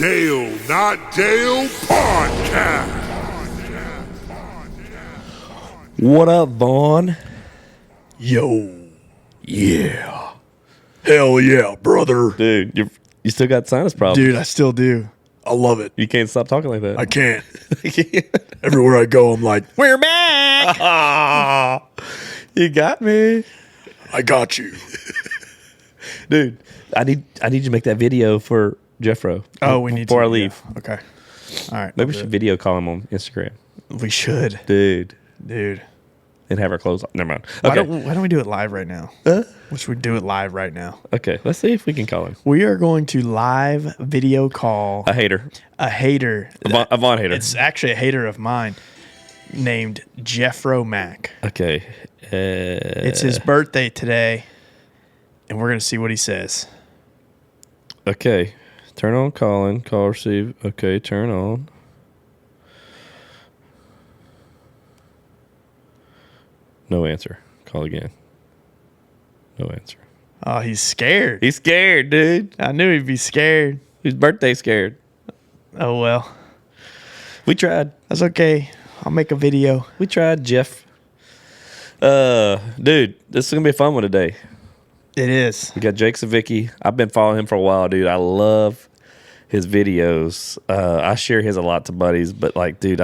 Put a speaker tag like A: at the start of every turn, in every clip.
A: Dale Not Dale Podcast.
B: What up, Vaughn?
C: Yo. Yeah. Hell yeah, brother.
B: Dude, you still got sinus problems.
C: Dude, I still do. I love it.
B: You can't stop talking like that.
C: I can't. Everywhere I go, I'm like,
B: We're back. You got me.
C: I got you.
B: Dude, I need you to make that video for Jeffro.
C: Oh, we need
B: before
C: to.
B: I leave.
C: Yeah. Okay. All right.
B: Maybe we should video call him on Instagram.
C: We should.
B: Dude.
C: And
B: have our clothes on. Never mind.
C: why
B: Okay.
C: don't we do it live right now? Which we do it live right now.
B: Okay. Let's see if we can call him.
C: We are going to live video call
B: A hater.
C: a hater.
B: A Vaughn hater.
C: It's actually a hater of mine named Jeffro Mack.
B: Okay.
C: It's his birthday today, and we're going to see what he says.
B: Okay. Turn on calling. Call receive. Okay. Turn on. No answer. Call again. No answer.
C: Oh, he's scared.
B: He's scared, dude.
C: I knew he'd be scared.
B: His birthday scared.
C: Oh, well.
B: We tried.
C: That's okay. I'll make a video.
B: We tried, Jeff. Dude, this is gonna be a fun one today.
C: It is.
B: We got Jake Savicki. I've been following him for a while, dude. I love his videos. I share his a lot to buddies, but like, dude,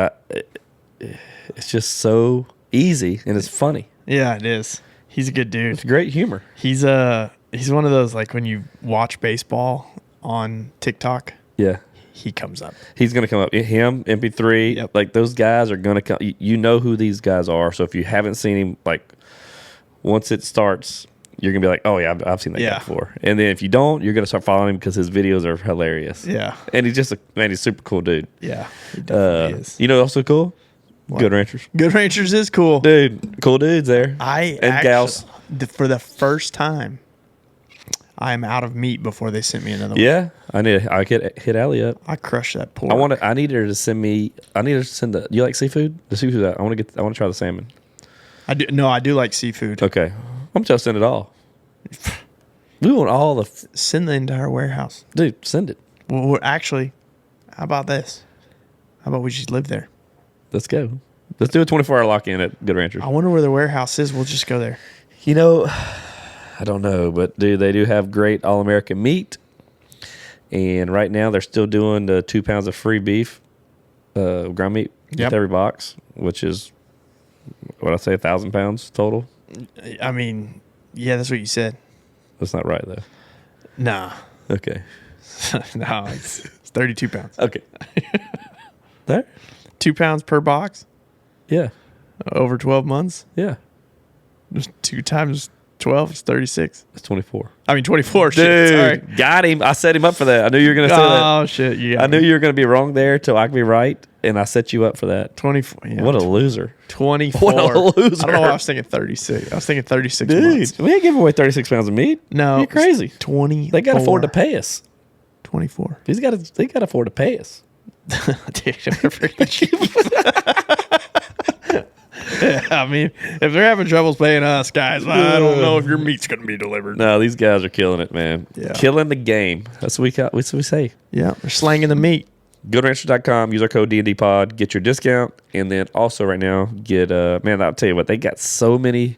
B: it's just so easy and it's funny.
C: Yeah, it is. He's a good dude.
B: It's great humor.
C: He's one of those, like, when you watch baseball on TikTok,
B: Yeah.
C: he comes up.
B: He's going to come up. Him, MP3,
C: Yep.
B: like those guys are going to come. You know who these guys are. So if you haven't seen him, like once it starts, you're going to be like, oh, yeah, I've seen that guy before. And then if you don't, you're going to start following him because his videos are hilarious.
C: Yeah.
B: And he's just he's a super cool dude.
C: Yeah, he definitely is.
B: You know, also cool?
C: What?
B: Good Ranchers.
C: Good Ranchers is cool.
B: Dude, cool dudes there. And gals.
C: For the first time, I'm out of meat before they sent me another one.
B: Yeah, I could hit Allie up.
C: I crushed that pork.
B: I need her to send me. I need her to send the. You like seafood? The seafood. I want to try the salmon.
C: I do like seafood.
B: Okay, I'm just send it all. We want all the.
C: Send the entire warehouse.
B: Dude, send it.
C: Well, actually, how about this? How about we just live there?
B: Let's go. Let's do a 24-hour lock-in at Good Ranchers.
C: I wonder where the warehouse is. We'll just go there.
B: You know, I don't know, but dude, they do have great all-American meat. And right now they're still doing the 2 pounds of free beef, ground meat with every box, which is, what I say, 1,000 pounds total.
C: I mean, yeah, that's what you said.
B: That's not right, though.
C: Nah.
B: Okay.
C: No, it's 32 pounds.
B: Okay. There?
C: 2 pounds per box
B: Yeah.
C: over 12 months.
B: Yeah.
C: Just 2 times 12 is 36.
B: It's 24.
C: I mean, 24.
B: Dude,
C: Shit. Sorry.
B: got him. I set him up for that. I knew you were going to say that.
C: Oh, shit. Yeah.
B: I knew you were going to be wrong there till I could be right, and I set you up for that.
C: 24. Yeah.
B: What a loser.
C: 24.
B: What a loser.
C: I don't know why I was thinking 36. I was thinking 36
B: Dude,
C: months.
B: we ain't giving away 36 pounds of meat.
C: No.
B: You're crazy.
C: 20.
B: They got to afford to pay us.
C: 24.
B: They got to afford to pay us.
C: Dude, yeah, I mean, if they're having troubles paying us, guys, I don't know if your meat's going to be delivered.
B: No, these guys are killing it, man.
C: Yeah.
B: Killing the game. That's what we say.
C: Yeah, they're slanging the meat.
B: GoodRanchers.com. Use our code D&DPod. Get your discount. And then also right now, get, man, I'll tell you what, they got so many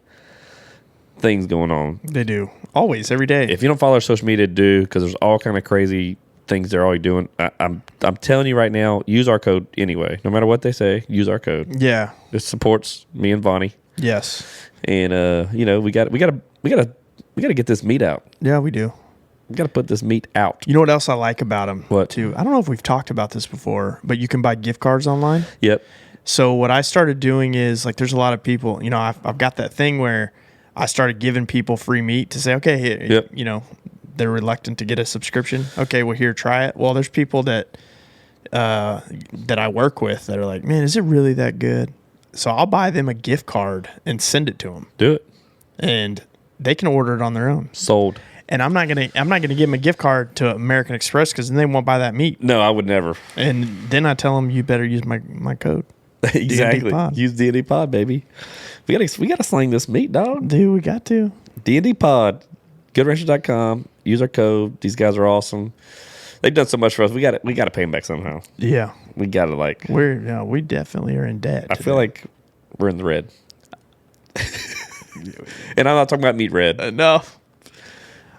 B: things going on.
C: They do. Always, every day.
B: If you don't follow our social media, do, because there's all kind of crazy things they're already doing. I'm telling you right now, use our code anyway. No matter what they say, use our code.
C: Yeah.
B: It supports me and Vonnie.
C: Yes.
B: And you know, we got to get this meat out.
C: Yeah, we do.
B: We got to put this meat out.
C: You know what else I like about them?
B: What?
C: Too? I don't know if we've talked about this before, but you can buy gift cards online.
B: Yep.
C: So what I started doing is, like, there's a lot of people, you know, I've got that thing where I started giving people free meat to say, okay, here, you know, they're reluctant to get a subscription. Okay, well, here, try it. Well, there's people that I work with that are like, man, is it really that good? So I'll buy them a gift card and send it to them.
B: Do it.
C: And they can order it on their own.
B: Sold.
C: And I'm not gonna give them a gift card to American Express because then they won't buy that meat.
B: No, I would never.
C: And then I tell them, you better use my code.
B: Exactly.
C: D&D Pod.
B: Use D&D Pod, baby. We gotta sling this meat, dog.
C: Dude, we got to.
B: D&D Pod. GoodRanchers.com. Use our code. These guys are awesome. They've done so much for us. We got to pay them back somehow.
C: Yeah.
B: We got to
C: we definitely are in debt.
B: I feel like we're in the red. And I'm not talking about meat red.
C: No.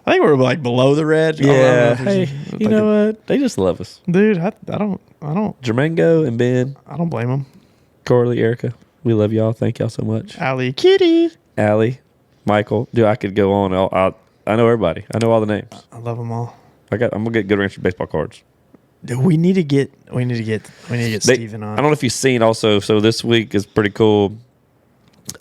C: I think we're like below the red.
B: Yeah. Hey, you know what? They just love us.
C: Dude, I don't.
B: Jermango and Ben.
C: I don't blame them.
B: Corley, Erica. We love y'all. Thank y'all so much.
C: Allie, Kitty.
B: Allie, Michael. Dude, I could go on. I know everybody. I know all the names.
C: I love them all.
B: I'm gonna get Good Rancher baseball cards.
C: Dude, we need to get Steven on.
B: I don't know if you've seen also. So this week is pretty cool.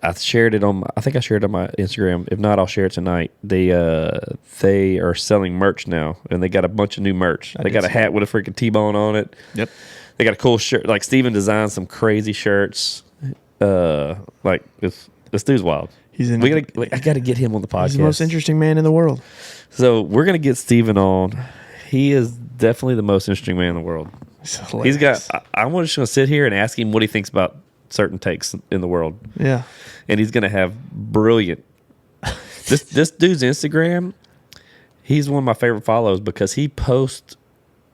B: I shared it on. I think I shared it on my Instagram. If not, I'll share it tonight. They are selling merch now, and they got a bunch of new merch. They got a hat with a freaking T-bone on it.
C: Yep.
B: They got a cool shirt. Like Steven designed some crazy shirts. Like this dude's wild. I got to get him on the podcast.
C: He's the most interesting man in the world.
B: So we're gonna get Steven on. He is definitely the most interesting man in the world. He's got. I'm just gonna sit here and ask him what he thinks about certain takes in the world.
C: Yeah,
B: and he's gonna have brilliant. This dude's Instagram. He's one of my favorite follows because he posts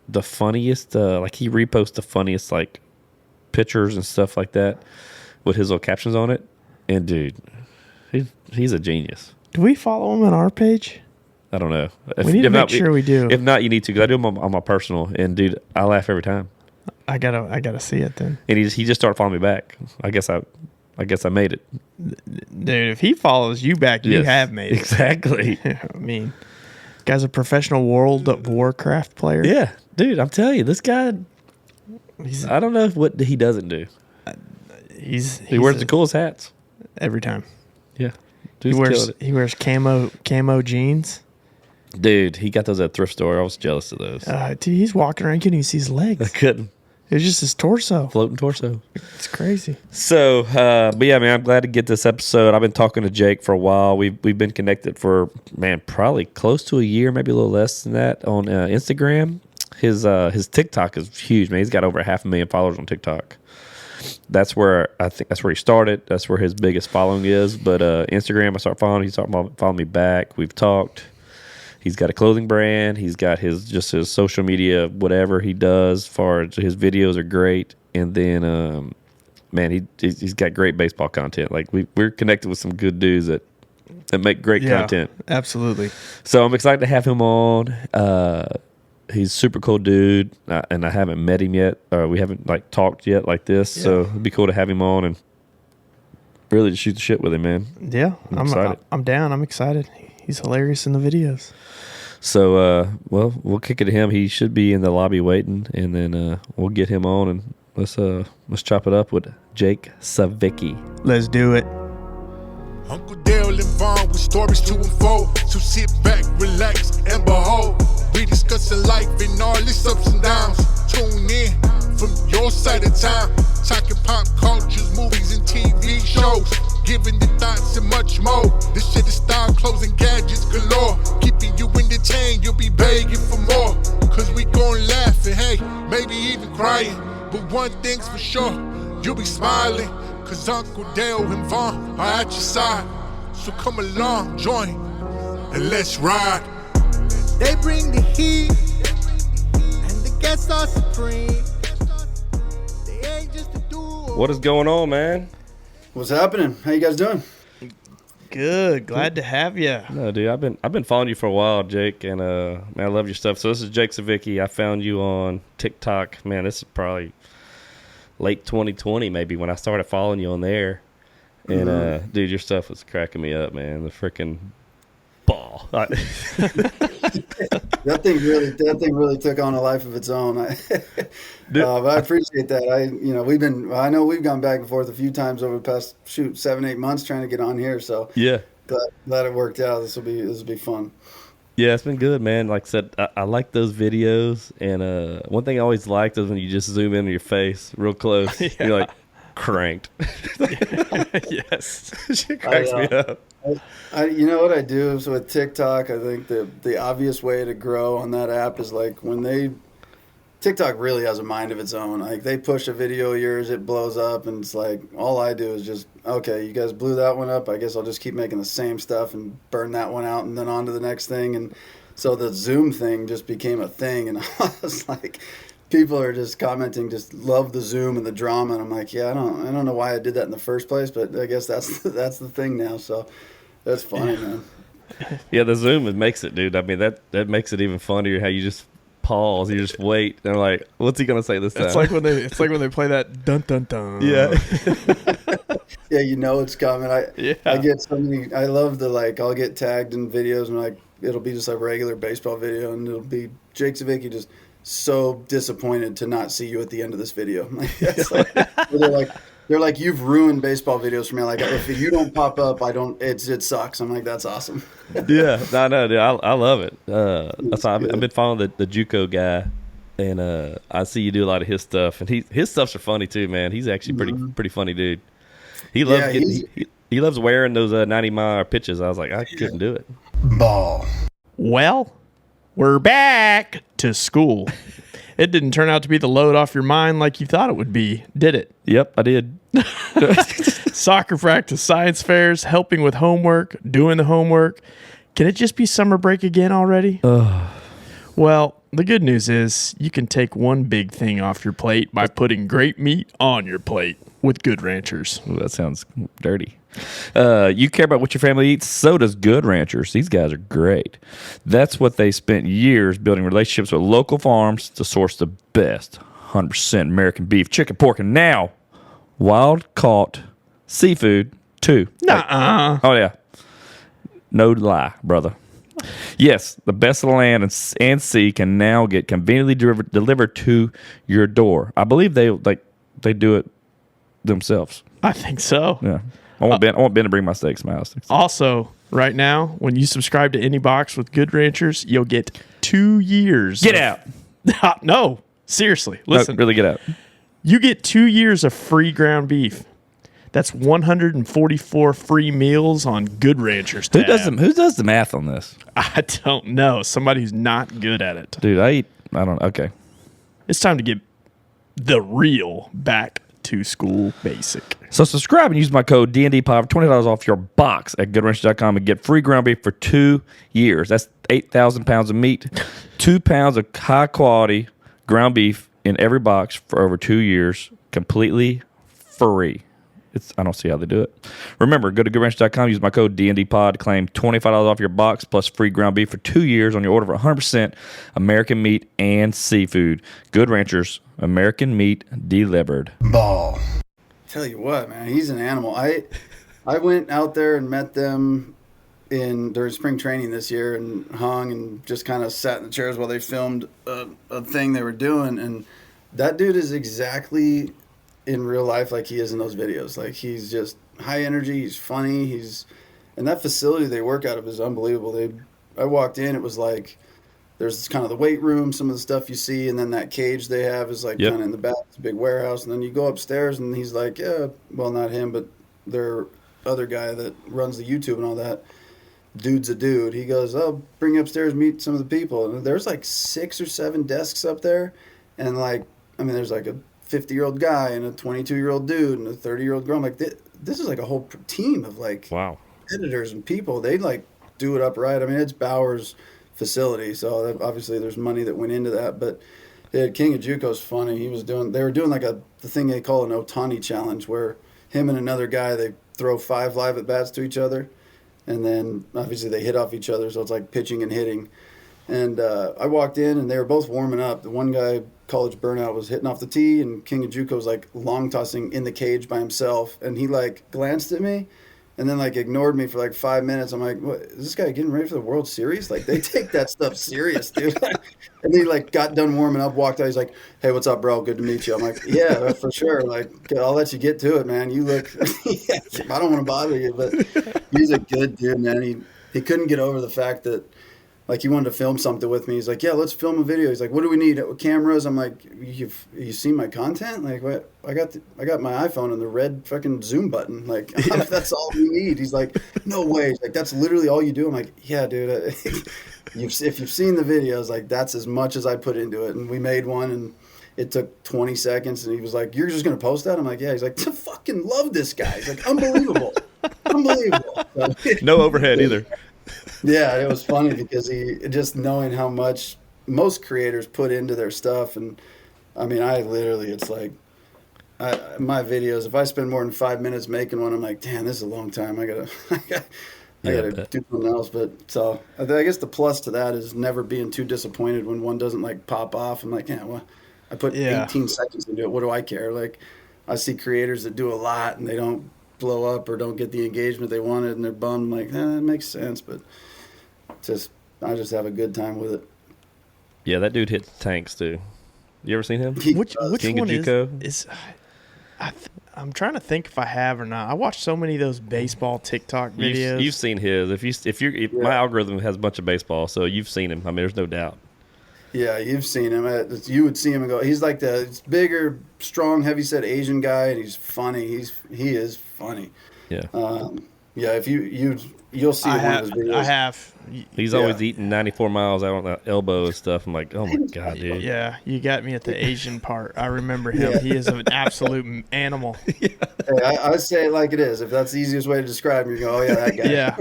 B: the funniest. Like he reposts the funniest like pictures and stuff like that with his little captions on it. And dude, he's a genius.
C: Do we follow him on our page?
B: I don't know.
C: We need to make sure we do.
B: If not, you need to, because I do them on my personal. And dude, I laugh every time.
C: I gotta see it then.
B: And he just started following me back. I guess I made it.
C: Dude, if he follows you back, you have made it.
B: Exactly.
C: I mean, guy's a professional World of Warcraft player.
B: Yeah, dude, I'm telling you, this guy. I don't know what he doesn't do. He wears the coolest hats
C: every time.
B: Yeah,
C: he wears camo jeans.
B: Dude, he got those at a thrift store. I was jealous of those.
C: Dude, he's walking around. You couldn't even see his legs.
B: I couldn't.
C: It was just his torso.
B: Floating torso.
C: It's crazy.
B: So, but yeah, man, I'm glad to get this episode. I've been talking to Jake for a while. We've been connected for, man, probably close to a year, maybe a little less than that on Instagram. His TikTok is huge, man. He's got over 500,000 followers on TikTok. That's where he started. That's where his biggest following is. But Instagram, I started following. He started following me back. We've talked. He's got a clothing brand. He's got his social media, whatever he does. As far as his videos are great, and then man, he's got great baseball content. Like we're connected with some good dudes that make great content.
C: Absolutely.
B: So I'm excited to have him on. He's a super cool dude, and I haven't met him yet. We haven't like talked yet like this. Yeah. So it'd be cool to have him on and really just shoot the shit with him, man.
C: Yeah, I'm excited. I'm down. I'm excited. He's hilarious in the videos.
B: So, well, we'll kick it to him. He should be in the lobby waiting, and then we'll get him on, and let's chop it up with Jake Savicki.
C: Let's do it.
A: Uncle Dale and Vaughn with stories to unfold. So sit back, relax, and behold. We discussing life and all its ups and downs. Tune in from your side of town. Talking pop cultures, movies, and TV shows. Giving the thoughts and much more. This shit is style, clothes, gadgets galore. Keeping you entertained, you'll be begging for more. Cause we gon' laugh and hey, maybe even crying. But one thing's for sure, you'll be smiling. Cause Uncle Dale and Vaughn are at your side. So come along, join, and let's ride.
D: They bring the heat, and the guests are supreme. They ain't just a duo.
B: What is going on, man?
E: What's happening? How you guys doing?
C: Good. Glad to have you.
B: No, dude, I've been following you for a while, Jake, and man, I love your stuff. So this is Jake Savicki. I found you on TikTok. Man, this is probably late 2020 maybe when I started following you on there. And dude, your stuff was cracking me up, man. The freaking ball.
E: That thing really took on a life of its own. But I appreciate that. I know we've gone back and forth a few times over the past 7-8 months trying to get on here. So
B: yeah,
E: glad it worked out. This will be fun.
B: Yeah, it's been good, man. Like I said, I like those videos, and one thing I always liked is when you just zoom into your face real close. Yeah. You're like cranked. Yes, she cracks me up.
E: You know what I do is with TikTok, I think the obvious way to grow on that app is like TikTok really has a mind of its own. Like they push a video of yours, it blows up, and it's like all I do is just, okay, you guys blew that one up. I guess I'll just keep making the same stuff and burn that one out and then on to the next thing. And So the Zoom thing just became a thing, and I was like, people are just commenting, just love the Zoom and the drama, and I'm like, yeah, I don't know why I did that in the first place, but I guess that's the thing now. So that's funny, man.
B: Yeah, the Zoom, it makes it, dude. I mean, that makes it even funnier how you just pause, you just wait. They're like, what's he gonna say this time?
C: It's like when they play that dun dun dun.
B: Yeah.
E: Yeah, you know it's coming. I get so many. I love I'll get tagged in videos and like it'll be just like regular baseball video, and it'll be Jake Savicki just so disappointed to not see you at the end of this video. They're like, you've ruined baseball videos for me. Like, if you don't pop up, it sucks. I'm like, that's awesome.
B: Yeah, no, dude, I love it. I've been following the JUCO guy, and I see you do a lot of his stuff, and his stuffs are funny too, man. He's actually pretty funny dude. He loves he loves wearing those 90-mile pitches. I was like, I couldn't do it.
E: Ball.
C: Well, we're back to school. It didn't turn out to be the load off your mind like you thought it would be, did it?
B: Yep, I did.
C: Soccer practice, science fairs, helping with homework, doing the homework. Can it just be summer break again already? Well, the good news is you can take one big thing off your plate by putting great meat on your plate with Good Ranchers.
B: Ooh, that sounds dirty. You care about what your family eats? So does Good Ranchers. These guys are great. That's what they spent years building relationships with local farms to source the best 100% American beef, chicken, pork, and now wild-caught seafood, too.
C: Nuh-uh.
B: Oh, yeah. No lie, brother. Yes, the best of the land and sea can now get conveniently delivered to your door. I believe they do it themselves.
C: I think so.
B: Yeah. I want Ben to bring my steaks to my house.
C: Also, right now, when you subscribe to any box with Good Ranchers, you'll get 2 years.
B: Get out.
C: No, seriously. Listen.
B: No, really get out.
C: You get 2 years of free ground beef. That's 144 free meals on Good Ranchers tab.
B: Who does the math on this?
C: I don't know. Somebody who's not good at it.
B: Dude, I don't know. Okay.
C: It's time to get the real back to school basic.
B: So subscribe and use my code DNDPOD for $20 off your box at goodranchers.com and get free ground beef for 2 years. That's 8,000 pounds of meat, 2 pounds of high quality ground beef in every box for over 2 years, completely free. I don't see how they do it. Remember, go to goodranchers.com, use my code DNDPOD to claim $25 off your box plus free ground beef for 2 years on your order for 100% American meat and seafood. Good Ranchers, American meat delivered.
E: Ball. Tell you what, man, he's an animal. I went out there and met them during spring training this year and hung and just kind of sat in the chairs while they filmed a thing they were doing. And that dude is exactly in real life like he is in those videos. Like, he's just high energy, he's funny, and that facility they work out of is unbelievable. I walked in, it was like there's kind of the weight room, some of the stuff you see, and then that cage they have is like kind of in the back, it's a big warehouse, and then you go upstairs and he's like, yeah, well, not him, but their other guy that runs the YouTube and all that, dude's a dude. He goes, oh, bring you upstairs, meet some of the people. And there's like 6 or 7 desks up there, and there's like a 50-year-old guy and a 22-year-old dude and a 30-year-old girl. I'm like, this is like a whole team of
B: wow
E: editors and people. They like do it up right. I mean, it's Bauer's facility, so obviously there's money that went into that. But King of JUCO's funny. They were doing like the thing they call an Otani challenge, where him and another guy, they throw 5 live at bats to each other, and then obviously they hit off each other, so it's like pitching and hitting. And I walked in and they were both warming up. The one guy, college burnout, was hitting off the tee, and King of JUCO was like long tossing in the cage by himself, and he like glanced at me and then like ignored me for like 5 minutes. I'm like, what, is this guy getting ready for the World Series? Like, they take that stuff serious, dude. And he like got done warming up, walked out, he's like, hey, what's up, bro? Good to meet you. I'm like, yeah, for sure. Like, I'll let you get to it, man. You look I don't want to bother you, but he's a good dude, man. He couldn't get over the fact that, like, he wanted to film something with me. He's like, yeah, let's film a video. He's like, what do we need? Cameras? I'm like, you've seen my content? Like, what? I got my iPhone and the red fucking zoom button. Like, that's all we need. He's like, no way. He's like, that's literally all you do? I'm like, yeah, dude. If you've seen the videos, like, that's as much as I put into it. And we made one, and it took 20 seconds. And he was like, you're just going to post that? I'm like, yeah. He's like, I fucking love this guy. He's like, unbelievable. Unbelievable.
B: No overhead either.
E: Yeah, it was funny because he just knowing how much most creators put into their stuff, and I mean, I literally, it's like my videos. If I spend more than 5 minutes making one, I'm like, damn, this is a long time. I gotta, I gotta do something else. But so I guess the plus to that is never being too disappointed when one doesn't like pop off. I'm like, yeah, well, I put 18 seconds into it. What do I care? Like, I see creators that do a lot and they don't blow up or don't get the engagement they wanted, and they're bummed. I'm like, that makes sense, but I just have a good time with it.
B: Yeah, that dude hits tanks too. You ever seen him?
C: Which
B: King
C: one
B: of Juco?
C: is I'm trying to think if I have or not. I watch so many of those baseball TikTok videos.
B: You've seen his. If my algorithm has a bunch of baseball, so you've seen him. I mean, there's no doubt.
E: Yeah, you've seen him. You would see him and go. He's like the bigger, strong, heavyset Asian guy, and he's funny. He is funny.
B: Yeah.
E: Yeah. If you'll see one of his videos.
C: I have.
B: He's always eating 94 miles out on the elbow and stuff. I'm like, oh my god, dude.
C: Yeah, you got me at the Asian part. I remember him. Yeah. He is an absolute animal.
E: Hey, I say it like it is. If that's the easiest way to describe him, you go, oh yeah, that guy.
C: Yeah,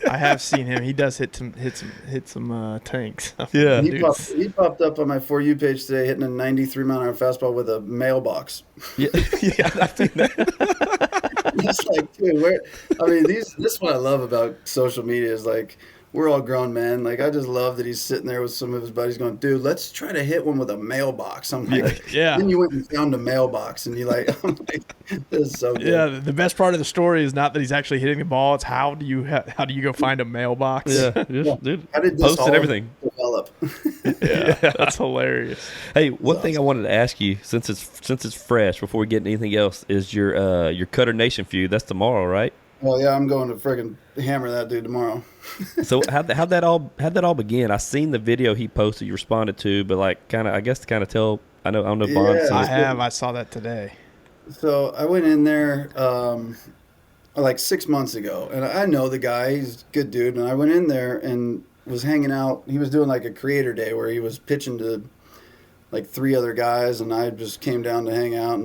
C: I have seen him. He does hit some tanks.
B: Yeah,
E: he popped up on my For You page today, hitting a 93-mile-an-hour fastball with a mailbox.
B: Yeah, I've seen that.
E: It's like, dude, this is what I love about social media is like, we're all grown men. Like, I just love that he's sitting there with some of his buddies going, dude, let's try to hit one with a mailbox. I'm like,
C: yeah.
E: Then you went and found a mailbox, and I'm like, this is so good.
C: Yeah, the best part of the story is not that he's actually hitting the ball. It's how do you go find a mailbox?
B: Yeah, dude.
E: How did this
B: post and everything
E: develop?
C: yeah, that's hilarious.
B: Hey, one thing I wanted to ask you, since it's fresh, before we get into anything else, is your Cutter Nation feud. That's tomorrow, right?
E: Well, yeah, I'm going to friggin' hammer that dude tomorrow.
B: So how'd that all begin? I seen the video he posted, you responded to, but like kind of tell. I don't know. Bond.
C: Yeah, I saw that today.
E: So I went in there like 6 months ago, and I know the guy. He's a good dude, and I went in there and was hanging out. He was doing like a creator day where he was pitching to like 3 other guys, and I just came down to hang out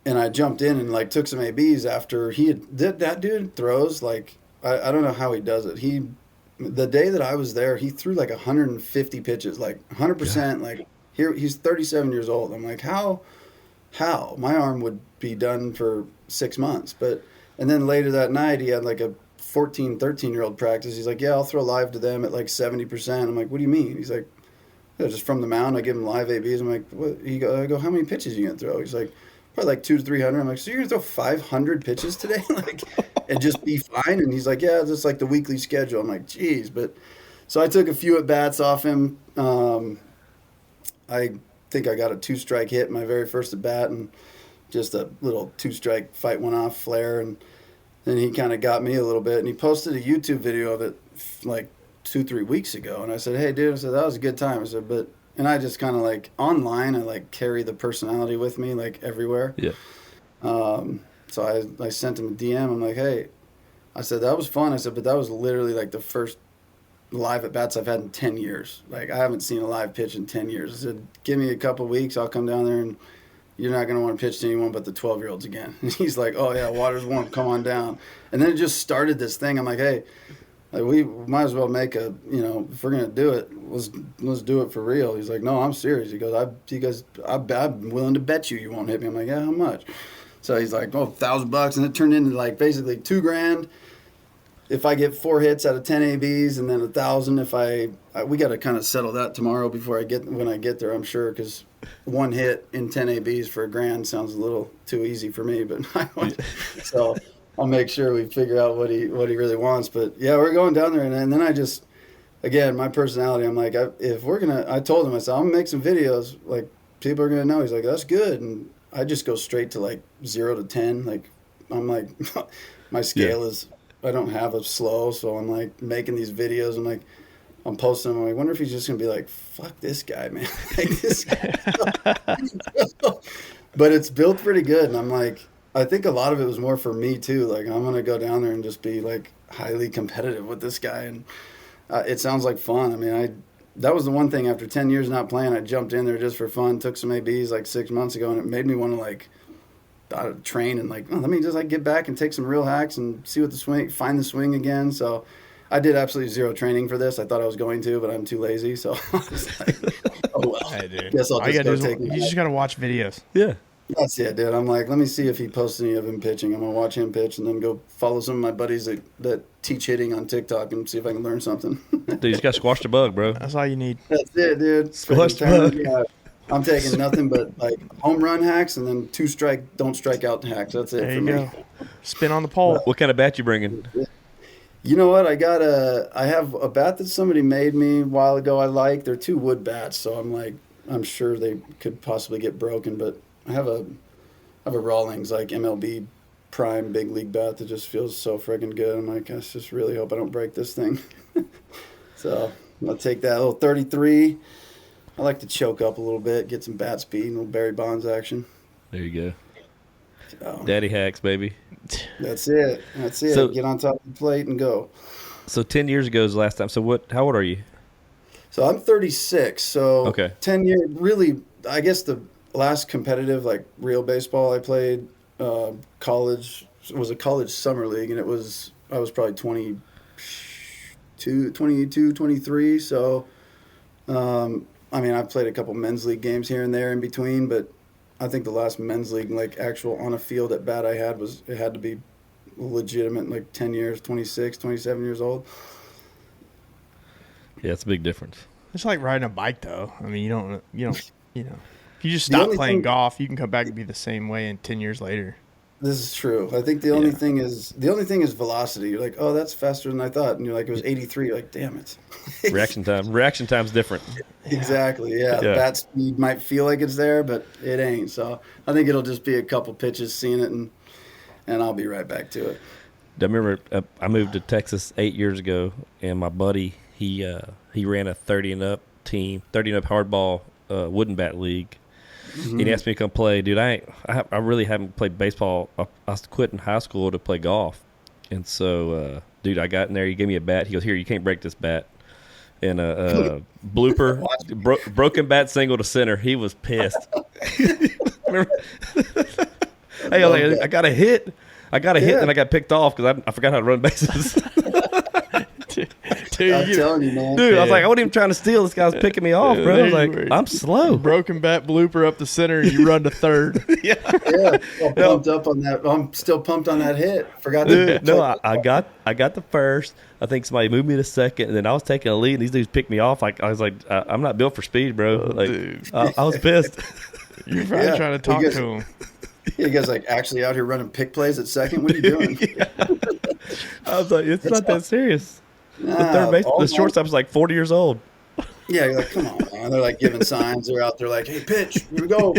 E: and I jumped in and like took some ABs after that dude throws like I don't know how he does it. The day that I was there, he threw like 150 pitches, like 100%. Like he's 37 years old. I'm like, how my arm would be done for 6 months. And then later that night, he had like a 13-year-old practice. He's like, yeah, I'll throw live to them at like 70%. I'm like, what do you mean? He's like, yeah, just from the mound. I give him live ABs. I'm like, what? I go, how many pitches are you gonna throw? He's like, probably like 200 to 300. I'm like, so you're gonna throw 500 pitches today, like, and just be fine? And he's like, yeah, just like the weekly schedule. I'm like, geez. But so I took a few at bats off him. I think I got a 2-strike hit my very first at bat, and just a little 2-strike fight went off, flare, and then he kind of got me a little bit. And he posted a YouTube video of it like 2-3 weeks ago, and I said, hey, dude, I said that was a good time. I said, and I just kind of like online, I like carry the personality with me like everywhere.
B: Yeah.
E: So I sent him a DM. I'm like, hey, I said, that was fun. I said, but that was literally like the first live at bats I've had in 10 years. Like, I haven't seen a live pitch in 10 years. I said, give me a couple weeks. I'll come down there and you're not going to want to pitch to anyone but the 12-year-olds again. And he's like, oh yeah, water's warm. Come on down. And then it just started this thing. I'm like, hey, like, we might as well make if we're gonna do it, let's do it for real. He's like, no, I'm serious. He goes, I'm willing to bet you won't hit me. I'm like, yeah, how much? So he's like, oh, $1,000, and it turned into like basically $2,000 if I get 4 hits out of 10 ABs, and then $1,000 if we got to kind of settle that tomorrow when I get there, I'm sure, because 1 hit in 10 ABs for $1,000 sounds a little too easy for me, but so. I'll make sure we figure out what he really wants. But yeah, we're going down there, and then I just, again, my personality, I'm like, I told him, I said, I'm gonna make some videos, like, people are gonna know. He's like, that's good. And I just go straight to like 0 to 10. Like, I'm like, my scale is, I don't have a slow, so I'm like making these videos. I'm posting them. I wonder if he's just gonna be like, fuck this guy, man. Like, this guy. But it's built pretty good, and I'm like, I think a lot of it was more for me too. Like, I'm gonna go down there and just be like highly competitive with this guy, and it sounds like fun. I mean, that was the one thing after 10 years not playing. I jumped in there just for fun, took some ABs like 6 months ago, and it made me want to like train and like, oh, let me just like get back and take some real hacks and see what find the swing again. So I did absolutely zero training for this. I thought I was going to, but I'm too lazy. So I was like, oh well.
C: Hey, dude.
E: Guess I'll just go take.
C: You just gotta watch videos.
B: Yeah.
E: That's it, dude. I'm like, let me see if he posts any of him pitching. I'm gonna watch him pitch and then go follow some of my buddies that teach hitting on TikTok and see if I can learn something.
B: Dude, you just got to squash the bug, bro.
C: That's all you need.
E: That's it, dude.
C: Squash the bug.
E: Yeah. I'm taking nothing but like home run hacks and then don't strike out hacks. That's it
C: There
E: for
C: you
E: me.
C: go. Spin on the pole.
B: What kind of bat you bringing?
E: You know what? I have a bat that somebody made me a while ago. I like. They're 2 wood bats, so I'm sure they could possibly get broken. But I have a Rawlings like MLB Prime big league bat that just feels so friggin' good. I'm like, I just really hope I don't break this thing. So I'll take that little 33. I like to choke up a little bit, get some bat speed, a little Barry Bonds action.
B: There you go.
E: So,
B: Daddy hacks, baby.
E: that's it. That's it.
B: So-
E: Get on top of the plate and go.
B: So 10 years ago is the last time. So how old are you?
E: So I'm 36. So
B: Okay.
E: 10 years, really, I guess the last competitive, like real baseball I played, college, was a college summer league, and I was probably 22, 23. So, I played a couple men's league games here and there in between, but I think the last men's league, like actual on a field at bat I had it had to be legitimate, like 10 years, 26, 27 years old.
B: Yeah, it's a big difference.
C: It's like riding a bike, though. I mean, you don't. If you just
E: The
C: stop
E: only
C: playing
E: thing-
C: golf, you can come back and be the same way in 10 years later.
E: This is true. I think the only thing is velocity. You're like, oh, that's faster than I thought, and you're like, it was 83. You're like, damn it.
B: Reaction time's different.
E: Exactly. Yeah.
B: Yeah.
E: Bat speed might feel like it's there, but it ain't. So I think it'll just be a couple pitches, seeing it, and I'll be right back to it.
B: I remember I moved to Texas 8 years ago, and my buddy he ran a 30 and up team, 30 and up hardball wooden bat league.
E: Mm-hmm.
B: He asked me to come play. Dude, I really haven't played baseball. I quit in high school to play golf, and so dude, I got in there. He gave me a bat. He goes, "Here, you can't break this bat." And a blooper, broken bat single to center. He was pissed. Remember? Hey, I got a hit. And I got picked off because I forgot how to run bases.
E: I'm telling you, man.
B: Dude, I was like, I wasn't even trying to steal. This guy's picking me off, bro. I was like, I'm slow.
C: Broken bat blooper up the center, you run to third.
E: Yeah. I'm pumped up on that. I'm still pumped on that hit. Forgot to.
B: Dude, no, I got the first. I think somebody moved me to second, and then I was taking a lead, and these dudes picked me off. Like I was like, I'm not built for speed, bro. Like I was pissed.
C: You're probably trying to talk to him.
E: You guys like actually out here running pick plays at second? What are you doing?
B: I was like, it's not that serious.
E: Nah,
B: The third base, the shortstop's like 40 years old.
E: Yeah, you're like, come on, man. They're like giving signs. They're out there like, hey, pitch. Here we go.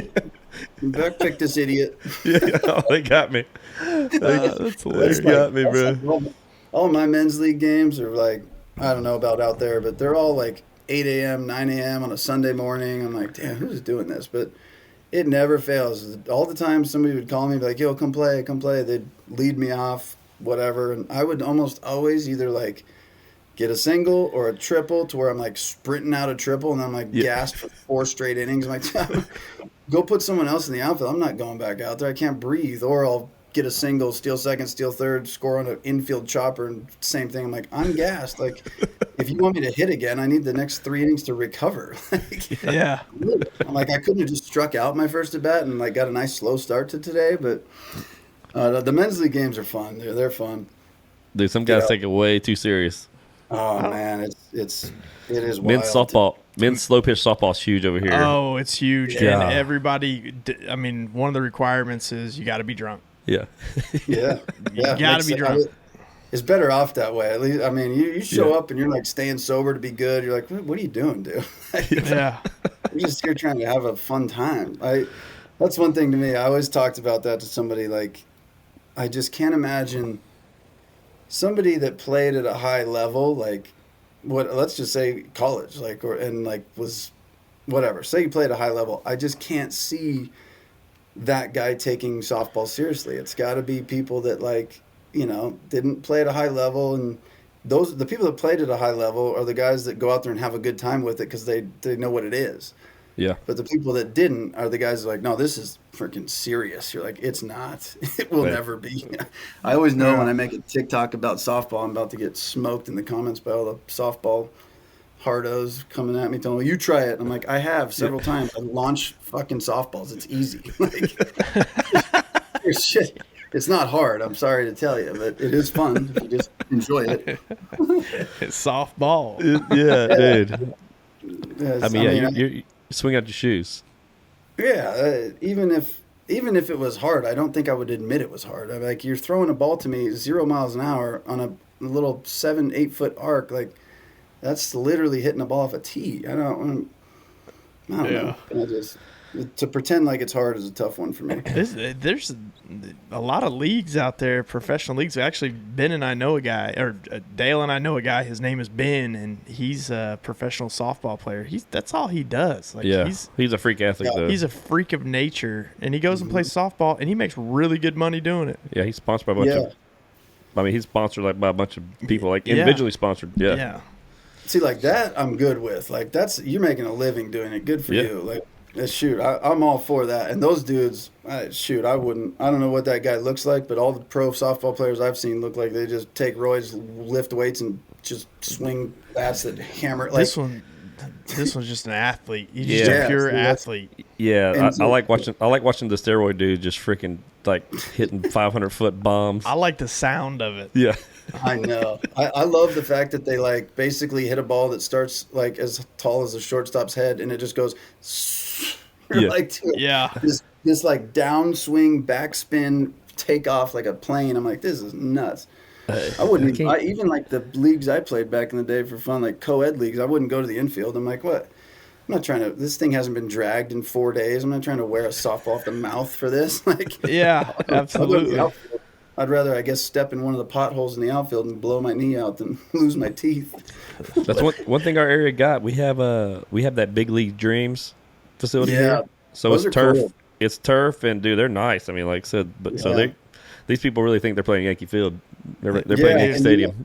E: Back pick this idiot.
B: Yeah, they got me. That's hilarious. They got me, bro.
E: All my men's league games are like, I don't know about out there, but they're all like 8 a.m., 9 a.m. on a Sunday morning. I'm like, damn, who's doing this? But it never fails. All the time somebody would call me, be like, yo, come play. They'd lead me off, whatever. And I would almost always either like get a single or a triple to where I'm like sprinting out a triple and I'm like gassed for 4 straight innings. I'm like, go put someone else in the outfield. I'm not going back out there. I can't breathe. Or I'll get a single, steal second, steal third, score on an infield chopper, and same thing. I'm like, I'm gassed. Like, if you want me to hit again, I need the next 3 innings to recover.
C: Yeah.
E: I'm like, I couldn't have just struck out my first at bat and like got a nice slow start to today. But the men's league games are fun. They're fun.
B: Dude, some guys take it way too serious.
E: Oh man, it is wild.
B: Men's softball, men's slow pitch softball is huge over here.
C: Oh, it's huge.
B: Yeah.
C: And everybody, I mean, one of the requirements is you got to be drunk.
B: Yeah.
E: Yeah,
C: You got to be drunk.
E: It's better off that way. At least, I mean, you show up and you're like staying sober to be good. You're like, what are you doing, dude?
C: Yeah.
E: You're just here trying to have a fun time. That's one thing to me. I always talked about that to somebody. Like, I just can't imagine somebody that played at a high level, like let's just say college, like, was whatever. Say you played at a high level. I just can't see that guy taking softball seriously. It's got to be people that didn't play at a high level, and the people that played at a high level are the guys that go out there and have a good time with it because they know what it is.
B: Yeah.
E: But the people that didn't are the guys that are like, no, this is freaking serious. You're like, it's not. It will never be. I always know when I make a TikTok about softball, I'm about to get smoked in the comments by all the softball hardos coming at me telling me, you try it. And I'm like, I have several times. I launch fucking softballs. It's easy. Like, shit. It's not hard. I'm sorry to tell you, but it is fun if you just enjoy it.
C: It's softball.
B: Yeah, dude.
E: Yes,
B: I mean, you swing out your shoes.
E: Yeah, even if it was hard, I don't think I would admit it was hard. I'm like, you're throwing a ball to me 0 miles an hour on a little 7-8 foot arc. Like, that's literally hitting a ball off a tee. I don't know. To pretend like it's hard is a tough one for me.
C: There's a lot of leagues out there, professional leagues. Actually, Ben and I know a guy, or Dale and I know a guy. His name is Ben, and he's a professional softball player. That's all he does. Like,
B: he's a freak athlete, though.
C: He's a freak of nature, and he goes and plays softball, and he makes really good money doing it.
B: Yeah, he's sponsored by a bunch of. I mean, he's sponsored like by a bunch of people, like individually sponsored. Yeah.
E: See, like that, I'm good with. Like, you're making a living doing it. Good for you. Like. Shoot, I'm all for that. And those dudes, I don't know what that guy looks like, but all the pro softball players I've seen look like they just take roids, lift weights, and just swing bats that hammer. Like,
C: this one's just an athlete. He's just a pure athlete.
B: Yeah, I like watching the steroid dude just freaking like hitting 500-foot bombs.
C: I like the sound of it.
B: Yeah.
E: I know. I love the fact that they like basically hit a ball that starts like as tall as the shortstop's head, and it just goes. Like this like downswing, backspin, take off like a plane. I'm like, this is nuts. I wouldn't even like the leagues I played back in the day for fun, like co-ed leagues. I wouldn't go to the infield. I'm like, what? I'm not trying to. This thing hasn't been dragged in 4 days. I'm not trying to wear a softball off the mouth for this. Like,
C: absolutely.
E: I'd rather, I guess, step in one of the potholes in the outfield and blow my knee out than lose my teeth.
B: That's one thing our area got. We have that Big League Dreams facility here. So those it's turf. Cool. It's turf, and dude, they're nice. I mean, like I said, but these people really think they're playing Yankee Field. They're playing Yankee Stadium.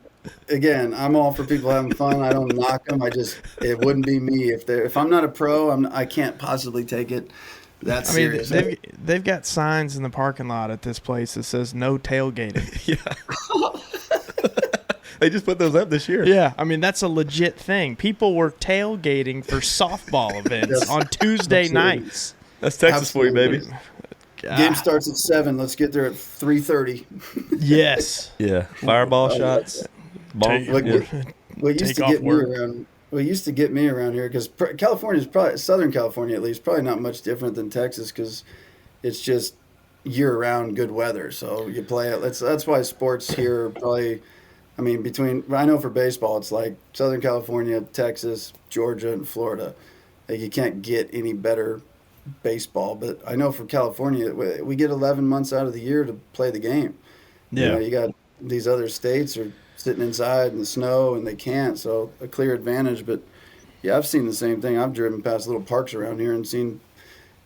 E: Again, I'm all for people having fun. I don't knock them. It wouldn't be me if I'm not a pro. I can't possibly take it. That's serious.
C: They've got signs in the parking lot at this place that says no tailgating.
B: They just put those up this year.
C: Yeah, I mean, that's a legit thing. People were tailgating for softball events on Tuesday nights.
B: That's Texas for you, baby.
E: Game starts at 7. Let's get there at 3:30.
C: Yes.
B: Yeah. Fireball shots.
E: What used to get me around here, because California is probably, Southern California at least, probably not much different than Texas, because it's just year-round good weather. So you play it. That's why sports here are probably, I mean, I know for baseball, it's like Southern California, Texas, Georgia, and Florida. Like, you can't get any better baseball. But I know for California, we get 11 months out of the year to play the game.
C: Yeah.
E: You got these other states are sitting inside in the snow, and they can't. So a clear advantage. But, yeah, I've seen the same thing. I've driven past little parks around here and seen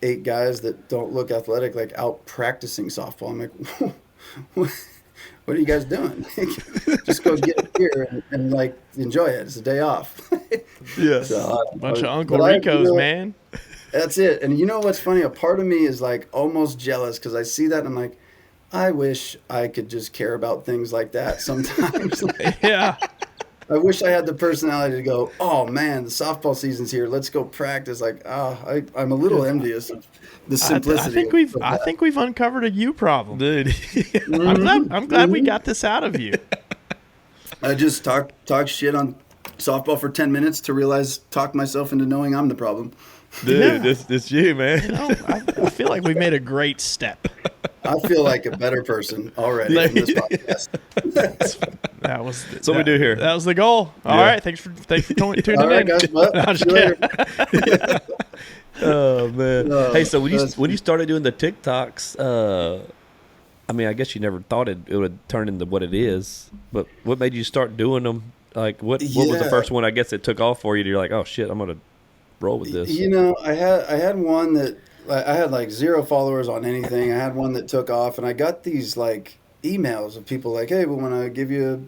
E: 8 guys that don't look athletic, like, out practicing softball. I'm like, what are you guys doing? Just go get a beer and like enjoy it. It's a day off.
C: Yeah. So, bunch of Uncle Ricos, man.
E: That's it. And you know what's funny? A part of me is like almost jealous because I see that and I'm like, I wish I could just care about things like that sometimes.
C: Yeah.
E: I wish I had the personality to go, oh man, the softball season's here. Let's go practice. Like, I'm a little envious of the simplicity.
C: I think we've uncovered a you problem,
B: dude.
C: I'm glad we got this out of you.
E: I just talk shit on softball for 10 minutes to talk myself into knowing I'm the problem.
B: Dude, it's you, man.
C: You know, I feel like we made a great step.
E: I feel like a better person already in this podcast.
C: That's
B: what we do here.
C: That was the goal. All right, thanks for tuning in.
E: Guys, well,
C: no, just kidding.
B: Oh man. Hey, so when you started doing the TikToks, I mean, I guess you never thought it would turn into what it is. But what made you start doing them? Like, what was the first one? I guess it took off for you. You're like, oh shit, I'm gonna roll with this.
E: You know, I had one that I had like 0 followers on anything. I had one that took off, and I got these like emails of people like, hey, we want to give you,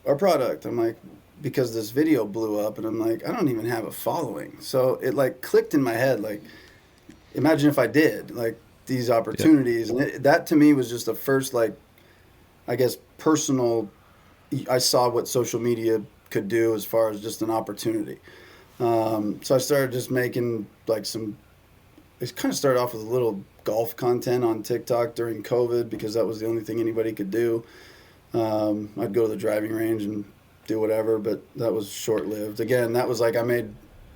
E: our product. I'm like, because this video blew up, and I'm like, I don't even have a following. So it like clicked in my head, like, imagine if I did, like, these opportunities. And that to me was just the first, like, I guess, personal, I saw what social media could do as far as just an opportunity. So I started just making like it kind of started off with a little golf content on TikTok during COVID, because that was the only thing anybody could do. I'd go to the driving range and do whatever, but that was short lived. Again, that was like, I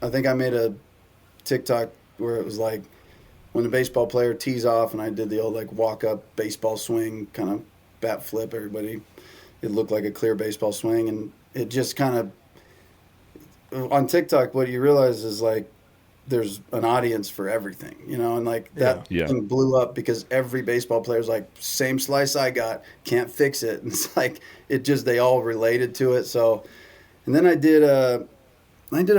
E: think I made a TikTok where it was like when the baseball player tees off, and I did the old like walk up baseball swing, kind of bat flip everybody. It looked like a clear baseball swing, and it just kind of, on TikTok, what you realize is like there's an audience for everything, you know, and like that thing blew up because every baseball player's like, same slice I got, can't fix it. And it's like, they all related to it. So, and then I did a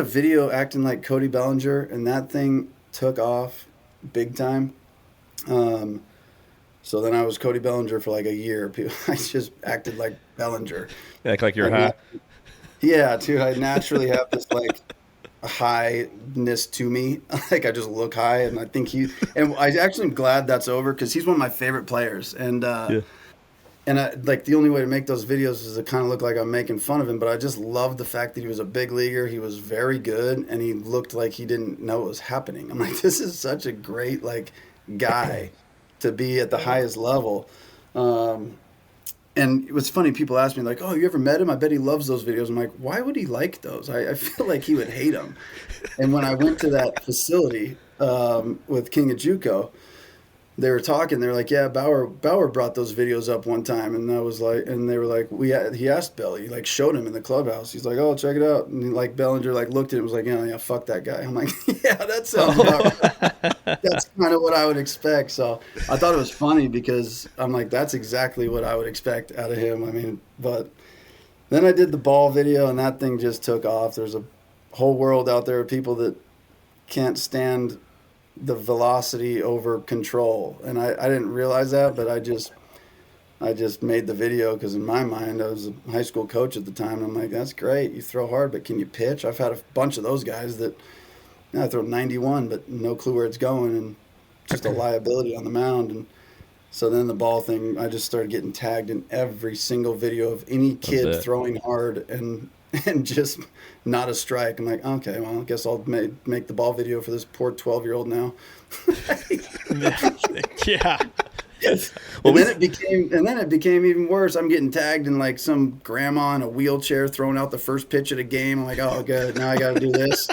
E: video acting like Cody Bellinger, and that thing took off big time. So then I was Cody Bellinger for like a year. I just acted like Bellinger.
B: Act like you're high.
E: Yeah, dude, I naturally have this like highness to me. Like I just look high, and I think and I actually am glad that's over, because he's one of my favorite players. And and I, like, the only way to make those videos is to kind of look like I'm making fun of him. But I just loved the fact that he was a big leaguer. He was very good, and he looked like he didn't know what was happening. I'm like, this is such a great like guy to be at the highest level. And it was funny, people ask me like, oh, you ever met him? I bet he loves those videos. I'm like, why would he like those? I feel like he would hate them. And when I went to that facility with King of Juco, they were talking. They were like, yeah, Bauer brought those videos up one time. And I was like, and they were like, he asked Bill, he like showed him in the clubhouse. He's like, oh, check it out. And like Bellinger like looked at it and was like, yeah, fuck that guy. I'm like, yeah, that sounds about right. That's kind of what I would expect. So I thought it was funny, because I'm like, that's exactly what I would expect out of him. I mean, but then I did the ball video, and that thing just took off. There's a whole world out there of people that can't stand the velocity over control, and I didn't realize that, but I just made the video because in my mind I was a high school coach at the time, and I'm like, that's great, you throw hard, but can you pitch? I've had a bunch of those guys that I throw 91 but no clue where it's going, and just a liability on the mound. And so then the ball thing, I just started getting tagged in every single video of any kid throwing hard and just not a strike. I'm like, okay, well, I guess I'll make the ball video for this poor 12-year-old now.
C: Yeah.
E: And then it became even worse. I'm getting tagged in like some grandma in a wheelchair throwing out the first pitch of the game. I'm like, oh, good, now I got to do this.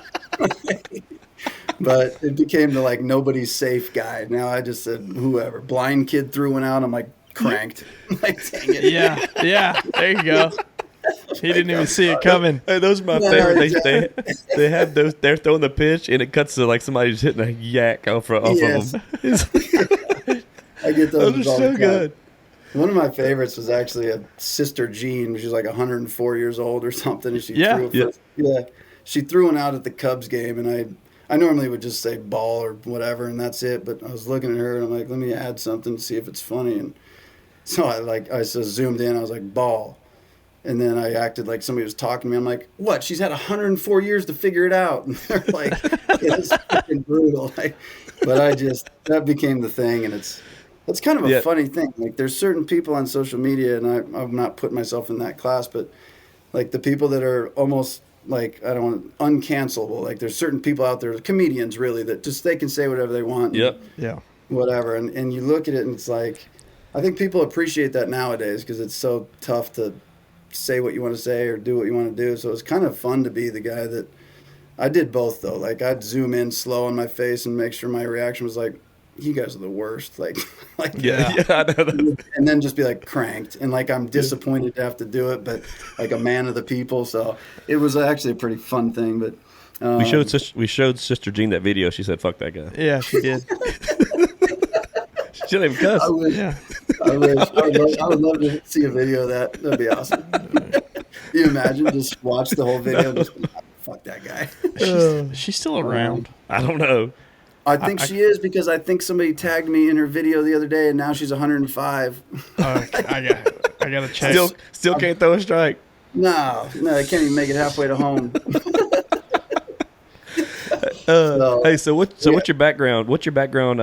E: But it became the like nobody's safe guy. Now I just said whoever. Blind kid threw one out. I'm like, cranked. I'm like, dang it.
C: Yeah. There you go. He didn't even see it coming.
B: Hey, those are my favorite. They have those. They're throwing the pitch, and it cuts to like somebody's hitting a yak off of them.
E: I get those.
B: Those are so good.
E: One of my favorites was actually a Sister Jean. She's like 104 years old or something, and she threw one out at the Cubs game, and I normally would just say ball or whatever, and that's it. But I was looking at her, and I'm like, let me add something to see if it's funny. And so I just zoomed in. I was like, ball. And then I acted like somebody was talking to me. I'm like, what? She's had 104 years to figure it out. And they're like, it's fucking brutal. Like, but that became the thing. And it's kind of a funny thing. Like, there's certain people on social media, and I'm not putting myself in that class, but like the people that are almost like, I don't want uncancelable. Like, there's certain people out there, comedians really, that just, they can say whatever they want.
B: Yep.
C: Yeah.
E: Whatever. And you look at it and it's like, I think people appreciate that nowadays because it's so tough to say what you want to say or do what you want to do. So it's kind of fun to be the guy that I did both though. Like I'd zoom in slow on my face and make sure my reaction was like, you guys are the worst. Like
B: yeah. I know that.
E: And then just be like cranked and like, I'm disappointed to have to do it, but like a man of the people. So it was actually a pretty fun thing, but
B: we showed Sister Jean that video. She said, fuck that guy.
C: Yeah, she did.
B: She didn't even cuss.
E: I would love to see a video of that. That'd be awesome. You imagine just watch the whole video and just fuck that guy.
C: She's still around.
B: I don't know.
E: I think she is because I think somebody tagged me in her video the other day and now she's 105.
C: I gotta check.
B: Still can't throw a strike.
E: No, I can't even make it halfway to home. So,
B: Hey, what's your background? What's your background?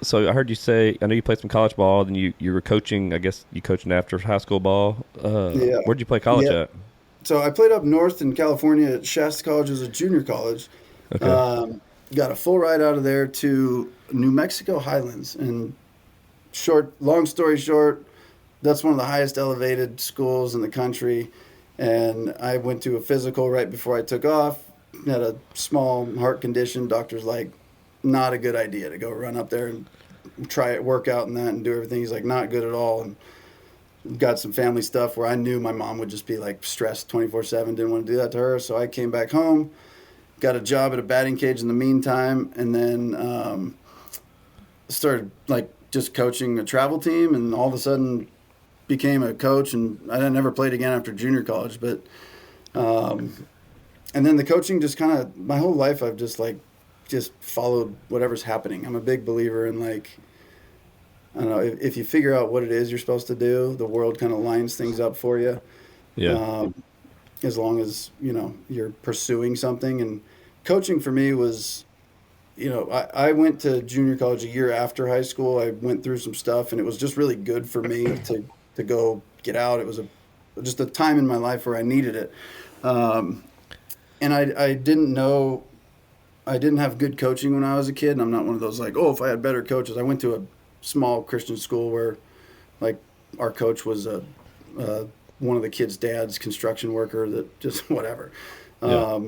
B: So I heard you say, I know you played some college ball, then you were coaching. I guess you coaching after high school ball.
E: Yeah.
B: Where'd you play college at?
E: So I played up north in California at Shasta College as a junior college.
B: Okay.
E: Got a full ride out of there to New Mexico Highlands. And long story short, that's one of the highest elevated schools in the country. And I went to a physical right before I took off. Had a small heart condition. Doctor's like, not a good idea to go run up there and try it, work out and that and do everything. He's like, not good at all. And got some family stuff where I knew my mom would just be like stressed 24/7, didn't want to do that to her. So I came back home, got a job at a batting cage in the meantime, and then started like just coaching a travel team, and all of a sudden became a coach. And I never played again after junior college, but and then the coaching just kind of, my whole life I've just followed whatever's happening. I'm a big believer in like, I don't know, if you figure out what it is you're supposed to do, the world kind of lines things up for you.
B: Yeah.
E: As long as, you're pursuing something. And coaching for me was, I went to junior college a year after high school. I went through some stuff, and it was just really good for me to go get out. It was just a time in my life where I needed it. And I didn't know, I didn't have good coaching when I was a kid. And I'm not one of those like, if I had better coaches. I went to a small Christian school where like our coach was one of the kids' dad's construction worker that just whatever.
B: Yeah.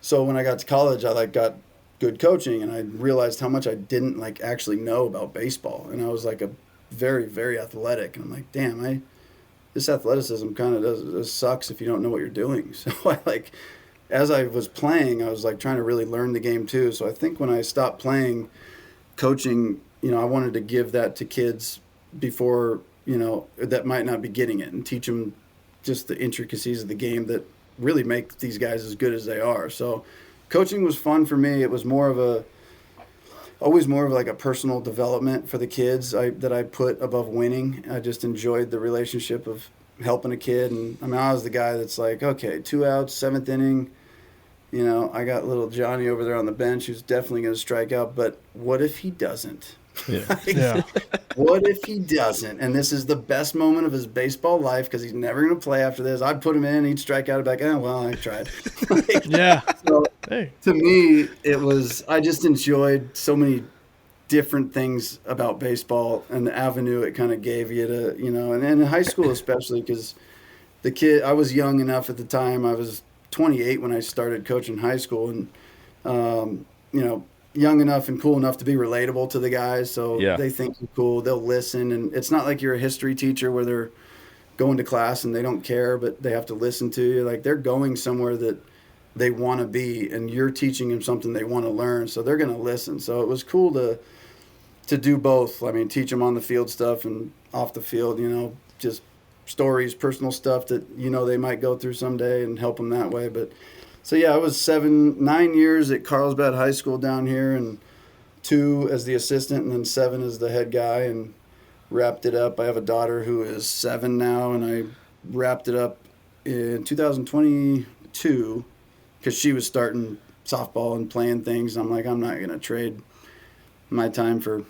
E: So when I got to college, I got good coaching, and I realized how much I didn't actually know about baseball. And I was like a very, very athletic. And I'm like, damn, this athleticism kind of does sucks if you don't know what you're doing. So as I was playing, I was trying to really learn the game too. So I think when I stopped playing, coaching, I wanted to give that to kids before, that might not be getting it, and teach them just the intricacies of the game that really make these guys as good as they are. So coaching was fun for me. It was always more of a personal development for the kids that I put above winning. I just enjoyed the relationship of helping a kid. And I was the guy that's like, okay, 2 outs, 7th inning. I got little Johnny over there on the bench who's definitely going to strike out, but what if he doesn't?
B: Yeah.
E: What if he doesn't? And this is the best moment of his baseball life because he's never going to play after this. I'd put him in, he'd strike out, back. I tried.
C: Yeah.
E: So
C: Hey.
E: to me, I just enjoyed so many different things about baseball and the avenue it kind of gave you to, and in high school especially, because I was young enough at the time. I was 28 when I started coaching high school, and young enough and cool enough to be relatable to the guys. So they think you're cool, they'll listen, and it's not like you're a history teacher where they're going to class and they don't care, but they have to listen to you. They're going somewhere that they want to be, and you're teaching them something they want to learn, so they're going to listen. So it was cool to do both. Teach them on the field stuff and off the field, just stories, personal stuff that, they might go through someday, and help them that way. But so, I was 9 years at Carlsbad High School down here, and 2 as the assistant, and then 7 as the head guy, and wrapped it up. I have a daughter who is 7 now, and I wrapped it up in 2022 because she was starting softball and playing things. I'm like, I'm not going to trade my time for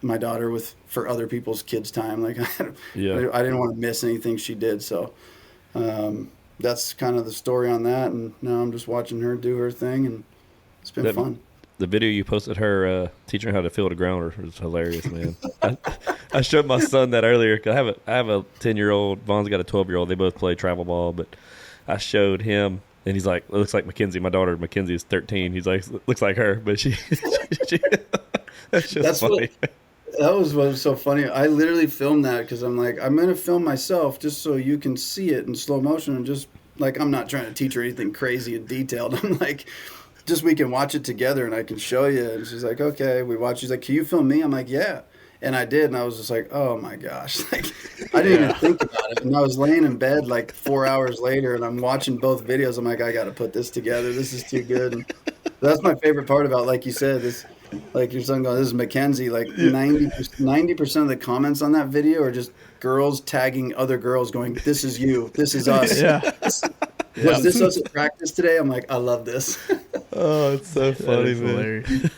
E: my daughter for other people's kids' time. I didn't want to miss anything she did. So that's kind of the story on that. And now I'm just watching her do her thing, and it's been fun.
B: The video you posted her teaching her how to field a grounder was hilarious, man. I showed my son that earlier. 'Cause I have a 10-year-old. Vaughn's got a 12-year-old. They both play travel ball, but I showed him, and he's like, it looks like Mackenzie. My daughter, Mackenzie, is 13. He's like, looks like her, but she that's just funny.
E: That was what was so funny. I literally filmed that because I'm like, I'm going to film myself just so you can see it in slow motion, and just I'm not trying to teach her anything crazy and detailed. I'm like, just we can watch it together and I can show you. And she's like, okay, we watch. She's like, can you film me? I'm like, yeah. And I did. And I was just like, oh my gosh. I didn't even think about it. And I was laying in bed 4 hours later, and I'm watching both videos. I'm like, I got to put this together. This is too good. And that's my favorite part about, like you said, Like your son going, this is Mackenzie. Like 90% of the comments on that video are just girls tagging other girls going, this is you. This is us.
C: Yeah.
E: Was this us at practice today? I'm like, I love this.
C: Oh, it's so funny, man. Hilarious.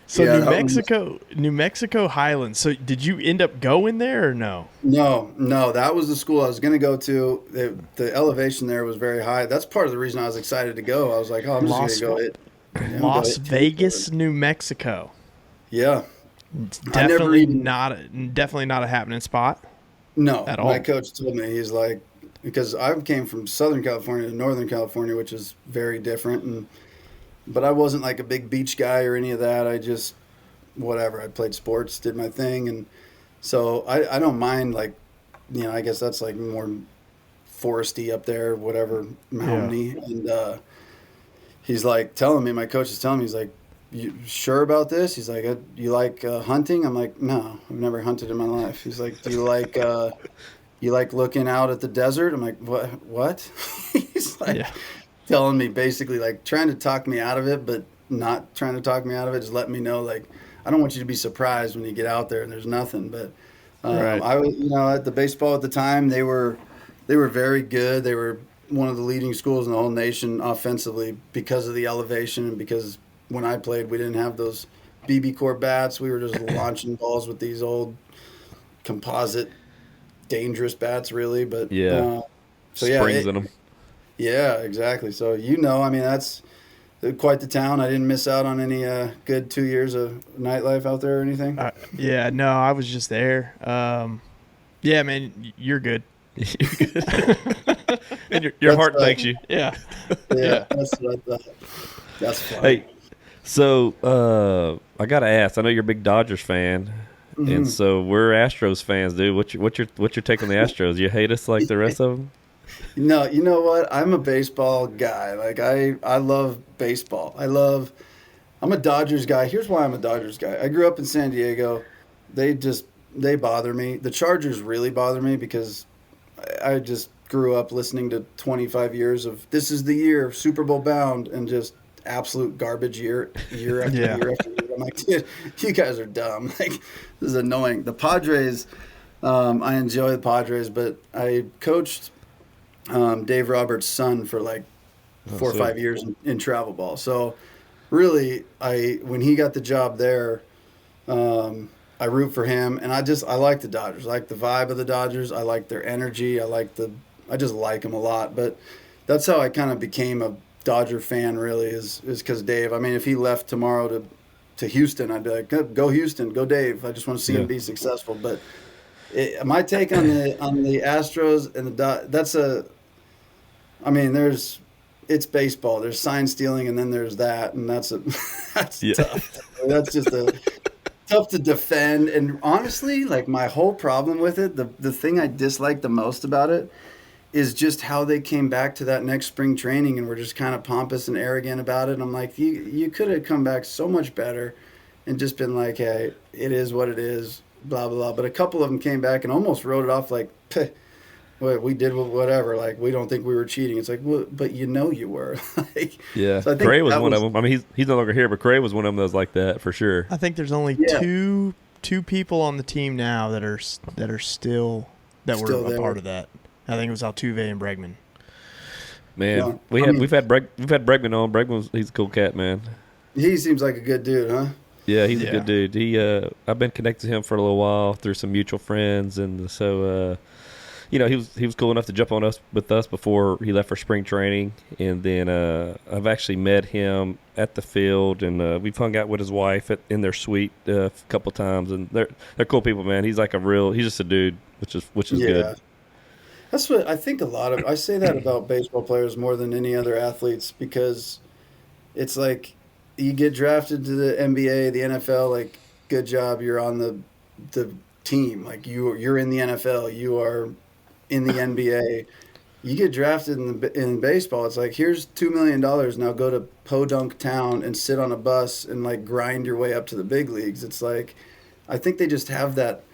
C: So
E: Yeah,
C: New Mexico Highlands. So did you end up going there or no?
E: No, that was the school I was going to go to. The elevation there was very high. That's part of the reason I was excited to go. I was like, oh, I'm just going to go hit.
C: Las Vegas, New Mexico.
E: Yeah.
C: It's definitely not a happening spot.
E: No,
C: at all.
E: My coach told me, he's like, because I came from Southern California to Northern California, which is very different. But I wasn't like a big beach guy or any of that. I just, whatever. I played sports, did my thing. And so I don't mind, like, I guess that's like more foresty up there, whatever, mountainy. Yeah. And he's like telling me, my coach is telling me, he's like, you sure about this? He's like, you like hunting? I'm like, no, I've never hunted in my life. He's like, do you like looking out at the desert? I'm like, what? He's like telling me basically like trying to talk me out of it, but not trying to talk me out of it. Just letting me know, like, I don't want you to be surprised when you get out there and there's nothing. But I was, at the baseball at the time, they were very good. They were one of the leading schools in the whole nation offensively because of the elevation and because when I played, we didn't have those BB core bats. We were just launching balls with these old composite, dangerous bats, really. But
B: springs in them.
E: Yeah, exactly. So I mean, that's quite the town. I didn't miss out on any good 2 years of nightlife out there or anything.
C: No, I was just there. Yeah, man, you're good. And your heart thanks you. Yeah.
E: Yeah, that's what I thought. That's fine.
B: Hey, so I gotta ask. I know you're a big Dodgers fan, and so we're Astros fans, dude. What's your take on the Astros? You hate us like the rest of them?
E: No, you know what? I'm a baseball guy. Like I love baseball. I'm a Dodgers guy. Here's why I'm a Dodgers guy. I grew up in San Diego. They bother me. The Chargers really bother me because I just grew up listening to 25 years of this is the year, Super Bowl bound, and just absolute garbage year after year after year. I'm like, dude, you guys are dumb. Like, this is annoying. The Padres, I enjoy the Padres, but I coached Dave Roberts' son for like 4 or 5 years in travel ball. So really, when he got the job there, I root for him, and I like the Dodgers. I like the vibe of the Dodgers. I like their energy. I just like them a lot. But that's how I kind of became a Dodger fan, really, is because Dave. I mean, if he left tomorrow to Houston, I'd be like, go Houston, go Dave. I just want to see him be successful. But my take on the Astros and it's baseball. There's sign stealing, and then there's that, and that's tough. That's just tough to defend. And honestly, like, my whole problem with it, the thing I dislike the most about it is just how they came back to that next spring training and were just kind of pompous and arrogant about it. And I'm like, you could have come back so much better and just been like, hey, it is what it is, blah, blah, blah. But a couple of them came back and almost wrote it off like, we did whatever. Like, we don't think we were cheating. It's like, well, but you were. Like,
B: yeah. So Cray was one of them. I mean, he's no longer here, but Cray was one of them that was like that for sure.
C: I think there's only two people on the team now that were a part of that. I think it was Altuve and Bregman.
B: Man, we've had Bregman on. He's a cool cat, man.
E: He seems like a good dude, huh?
B: Yeah, he's a good dude. I've been connected to him for a little while through some mutual friends, and so he was cool enough to jump on with us before he left for spring training, and then I've actually met him at the field, and we've hung out with his wife in their suite a couple times, and they're cool people, man. He's he's just a dude, which is good.
E: That's what I think I say that about baseball players more than any other athletes, because it's like you get drafted to the NBA, the NFL, like, good job, you're on the team. Like, you're in the NFL, you are in the NBA. You get drafted in baseball, it's like, here's $2 million, now go to Podunk Town and sit on a bus and, like, grind your way up to the big leagues. It's like, I think they just have that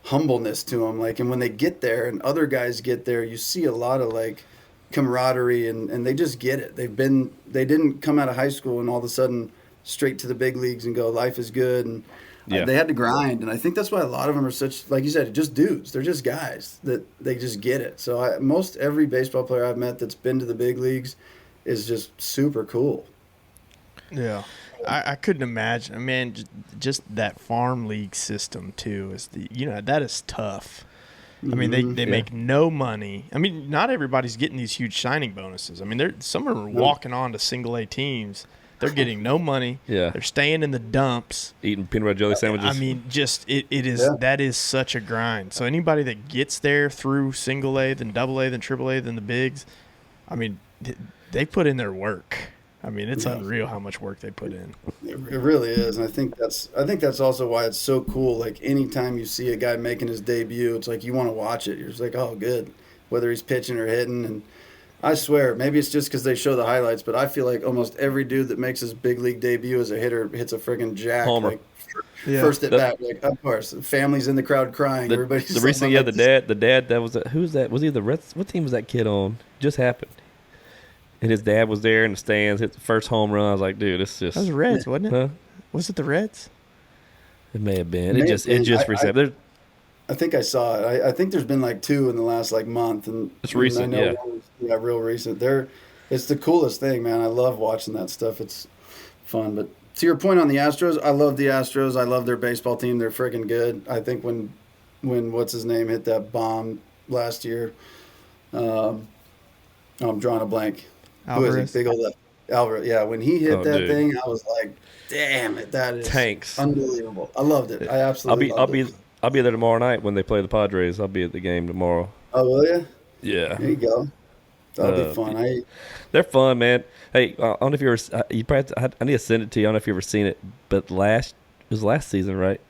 E: humbleness to them, like, and when they get there and other guys get there, you see a lot of, like, camaraderie, and they just get it. They didn't come out of high school and all of a sudden straight to the big leagues and go, life is good. And
B: Yeah.
E: they had to grind. And I think that's why a lot of them are such, like you said, just dudes. They're just guys that they just get it. So most every baseball player I've met that's been to the big leagues is just super cool.
C: Yeah. I couldn't imagine. I mean, just that farm league system too is that is tough. I mean, they make no money. I mean, not everybody's getting these huge signing bonuses. I mean, some of them are walking on to single A teams. They're getting no money.
B: Yeah.
C: They're staying in the dumps.
B: Eating peanut butter jelly sandwiches.
C: I mean, just it is that is such a grind. So anybody that gets there through single A, then double A, then triple A, then the bigs, I mean, they put in their work. I mean, it's unreal how much work they put in.
E: It really is, and I think that's also why it's so cool. Like anytime you see a guy making his debut, it's like you want to watch it. You're just like, oh, good, whether he's pitching or hitting. And I swear, maybe it's just because they show the highlights, but I feel like almost every dude that makes his big league debut as a hitter hits a friggin' jack.
B: Homer.
E: Like, first at bat, like of course, family's in the crowd crying. Everybody's
B: the dad that was who's that? Was he the Reds? What team was that kid on? Just happened. And his dad was there in the stands, hit the first home run. I was like, dude, it's just.
C: That was the Reds, wasn't it?
B: Huh?
C: Was it the Reds?
B: It may have been. It just reset.
E: I think I saw it. I think there's been like 2 in the last like month, and
B: it's recent.
E: I know one was, real recent. It's the coolest thing, man. I love watching that stuff. It's fun. But to your point on the Astros, I love the Astros. I love their baseball team. They're freaking good. I think when what's his name hit that bomb last year, I'm drawing a blank.
C: Alvarez.
E: Who is he? Big old Alvarez. Yeah, when he hit that
B: dude.
E: thing, I was like, damn it, that is
B: tanks.
E: Unbelievable. I loved it. I absolutely loved it.
B: I'll be there tomorrow night when they play the Padres. I'll be at the game tomorrow.
E: Oh, will you?
B: Yeah.
E: There you go. That'll be fun.
B: They're fun, man. Hey, I don't know if you ever. I need to send it to you. I don't know if you've ever seen it, but it was last season, right?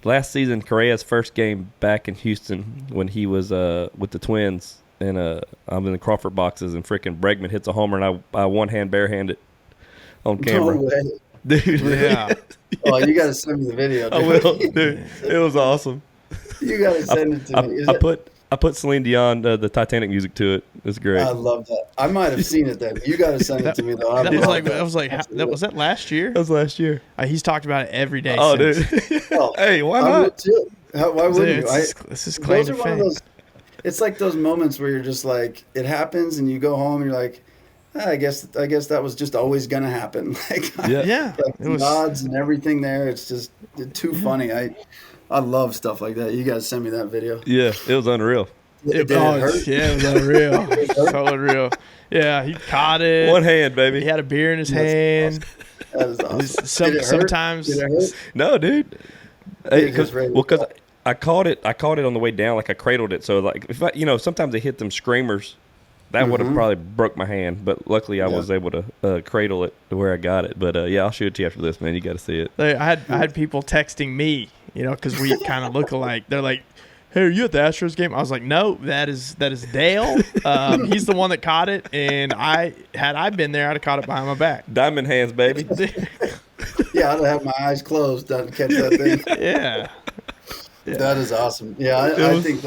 B: Last season, Correa's first game back in Houston when he was with the Twins, and I'm in the Crawford boxes, and freaking Bregman hits a homer, and I one-hand barehanded on camera.
E: No way.
B: Dude,
C: yeah.
E: Oh, you got to send me the video. Dude.
B: I will, dude. It was awesome.
E: You got to send it to me.
B: I put Celine Dion the Titanic music to it. It's great.
E: I love that. I might have seen it then. You got to send it to me though.
C: Was that last year?
B: That was last year.
C: He's talked about it every day.
B: Oh,
C: since.
B: dude.
E: Well,
B: hey, why
E: I
B: not?
E: would too. Why wouldn't you?
C: This is claim to fame.
E: It's like those moments where you're just like, it happens, and you go home, and you're like, I guess that was just always gonna happen. Like,
C: yeah.
E: Like the odds and everything there. It's just too funny. I love stuff like that. You guys send me that video.
B: Yeah, it was unreal.
C: It was unreal. So unreal. Yeah, he caught it.
B: One hand, baby.
C: He had a beer in his hand.
E: Awesome. That is awesome.
C: Sometimes.
E: Did it hurt?
B: No, dude. Because I caught it on the way down, like I cradled it. So like, if sometimes they hit them screamers, that would have probably broke my hand. But luckily, I was able to cradle it to where I got it. But yeah, I'll show it to you after this, man. You got to see it.
C: I had people texting me, because we kind of look alike. They're like, "Hey, are you at the Astros game?" I was like, "No, that is Dale. He's the one that caught it, and had I been there, I'd have caught it behind my back."
B: Diamond hands, baby.
E: Yeah, I'd have my eyes closed to catch that thing.
C: Yeah.
E: That is awesome. Yeah, I think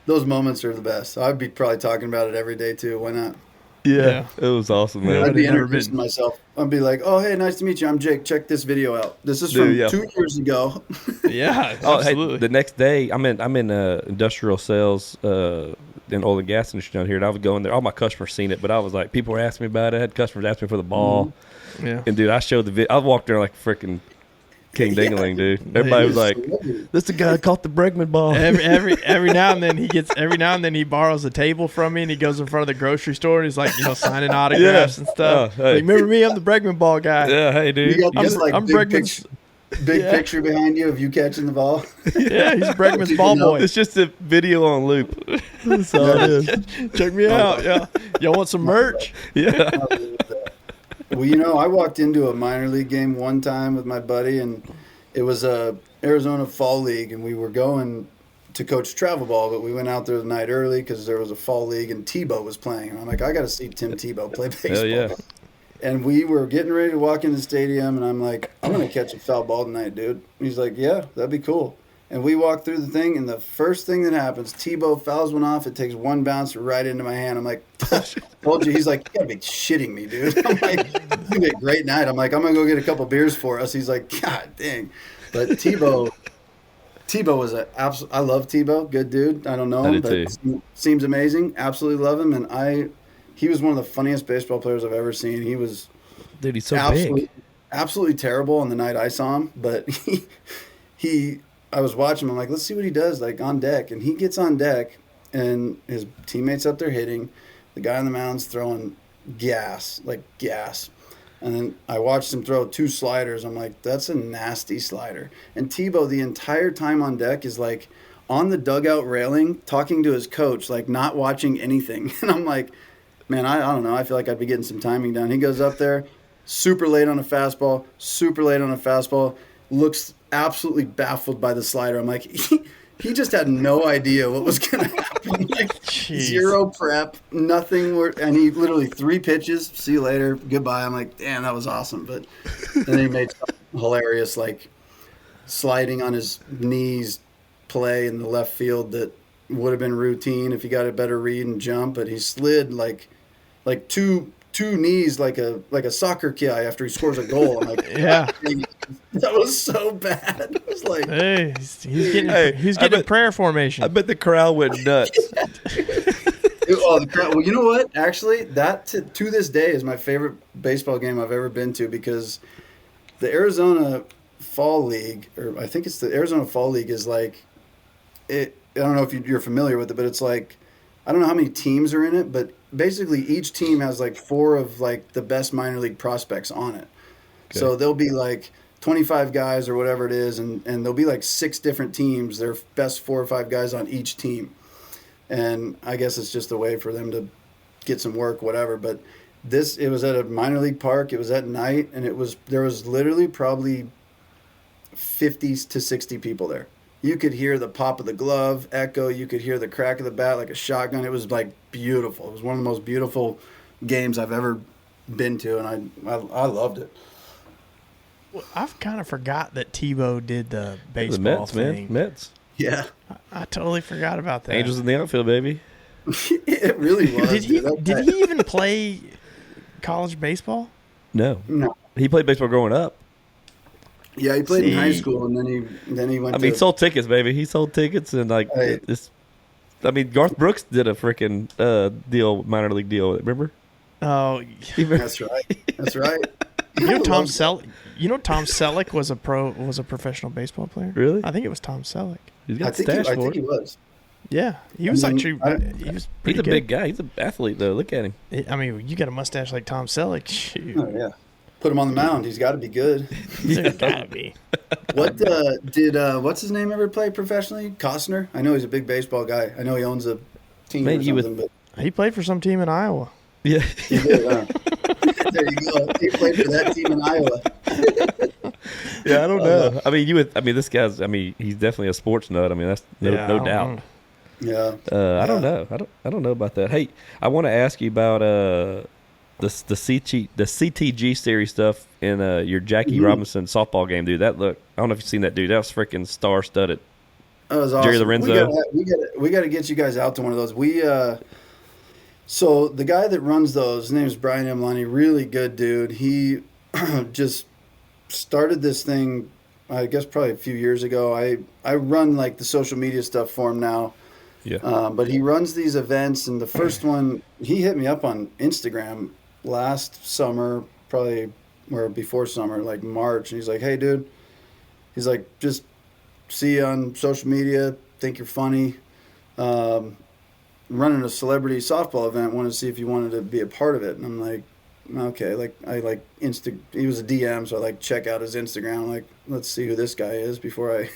E: those moments are the best. I'd be probably talking about it every day too. Why not?
B: Yeah, it was awesome, man.
E: I'd be introducing myself. I'd be like, "Oh, hey, nice to meet you. I'm Jake. Check this video out. This is from 2 years ago."
C: Yeah, absolutely.
B: Hey, the next day, I'm in industrial sales in oil and gas industry down here, and I was going there. All my customers seen it, but I was like, people were asking me about it. I had customers asking me for the ball.
C: Mm-hmm. Yeah.
B: And dude, I showed the video. I walked there like freaking King Dingaling, dude. Everybody was like, "This is the guy that caught the Bregman ball."
C: Every now and then he borrows a table from me, and he goes in front of the grocery store and he's like, signing autographs and stuff.
B: Oh, hey.
C: Like, remember me? I'm the Bregman ball guy.
B: Yeah, hey, dude.
E: You got this
C: I'm
E: big
C: Bregman's.
E: picture behind you of you catching the ball.
C: Yeah, he's Bregman's ball boy.
B: It's just a video on loop. That's all it is.
C: Check me out. Yeah, y'all want some merch?
B: Yeah.
E: Well, I walked into a minor league game one time with my buddy, and it was a Arizona Fall League, and we were going to coach travel ball, but we went out there the night early because there was a fall league, and Tebow was playing. And I'm like, I got to see Tim Tebow play baseball.
B: Hell yeah.
E: And we were getting ready to walk in the stadium, and I'm like, I'm going to catch a foul ball tonight, dude. And he's like, yeah, that'd be cool. And we walk through the thing, and the first thing that happens, Tebow fouls one off. It takes one bounce right into my hand. I'm like, told you. He's like, you got to be shitting me, dude. I'm like, it's going to be a great night. I'm like, I'm going to go get a couple beers for us. He's like, God dang. But Tebow was I love Tebow. Good dude. I don't know him, but seems amazing. Absolutely love him. And he was one of the funniest baseball players I've ever seen. He was
B: he's so big.
E: Absolutely terrible on the night I saw him, but I was watching him. I'm like, let's see what he does, like, on deck. And he gets on deck, and his teammates up there hitting. The guy on the mound's throwing gas. And then I watched him throw 2 sliders. I'm like, that's a nasty slider. And Tebow, the entire time on deck, is, like, on the dugout railing, talking to his coach, like, not watching anything. And I'm like, man, I don't know. I feel like I'd be getting some timing down. He goes up there, super late on a fastball, looks absolutely baffled by the slider. I'm like, he just had no idea what was going to happen. Like, zero prep, nothing. And he literally 3 pitches. See you later. Goodbye. I'm like, damn, that was awesome. But then he made something hilarious, like sliding on his knees play in the left field that would have been routine if he got a better read and jump. But he slid like two knees like a soccer guy after he scores a goal. I'm like,
C: yeah,
E: that was so bad. It was like,
C: hey, he's getting prayer formation.
B: I bet the crowd went nuts.
E: The crowd. Well, you know what? Actually, that to this day is my favorite baseball game I've ever been to, because the Arizona Fall League, or I think it's the Arizona Fall League, is like it. I don't know if you're familiar with it, but it's like, I don't know how many teams are in it, but basically each team has like 4 of like the best minor league prospects on it. Okay. So there'll be like 25 guys or whatever it is, and there'll be like 6 different teams, their best 4 or 5 guys on each team. And I guess it's just a way for them to get some work, whatever. But it was at a minor league park. It was at night, and there was literally probably 50 to 60 people there. You could hear the pop of the glove echo. You could hear the crack of the bat like a shotgun. It was like beautiful. It was one of the most beautiful games I've ever been to, and I loved it.
C: Well, I've kind of forgot that Tebow did the baseball
B: the Mets,
C: thing.
B: Man. Mets.
E: Yeah.
C: I totally forgot about that.
B: Angels in the outfield, baby.
E: It really was.
C: Did he even play college baseball?
B: No. He played baseball growing up.
E: Yeah, he played in high school, and then he went.
B: He sold tickets, baby. He sold tickets, and like this. I mean, Garth Brooks did a freaking minor league deal. Remember?
C: Oh,
E: that's right. That's right.
C: You know Tom Selleck was a professional baseball player.
B: Really?
C: I think it was Tom Selleck.
B: He's got
E: I think he was.
C: Yeah, he was actually. He's
B: a big guy. He's an athlete, though. Look at him.
C: I mean, you got a mustache like Tom Selleck. Shoot.
E: Oh yeah. Put him on the mound. He's got to be good.
C: He's got to be.
E: What what's his name ever play professionally? Costner. I know he's a big baseball guy. I know he owns a team or something. But
C: he played for some team in Iowa.
B: Yeah,
E: he did. There you go. He played for that team in Iowa.
B: Yeah, I don't know. This guy's. He's definitely a sports nut. That's no doubt.
E: Yeah.
B: I don't know. I don't know about that. Hey, I want to ask you about the CTG series stuff in your Jackie Robinson softball game, dude. I don't know if you've seen that, dude. That was freaking star-studded.
E: That was awesome.
B: Jerry Lorenzo.
E: We got to get you guys out to one of those. So the guy that runs those, his name is Brian Emlani, really good dude. He just started this thing, I guess probably a few years ago. I run like the social media stuff for him now.
B: Yeah.
E: But he runs these events, and the first one, he hit me up on Instagram last summer, probably or before summer, like March, and he's like, "Hey, dude," he's like, "just see you on social media, think you're funny. Running a celebrity softball event, wanted to see if you wanted to be a part of it." And I'm like, okay, he was a DM, so I check out his Instagram, like, let's see who this guy is before I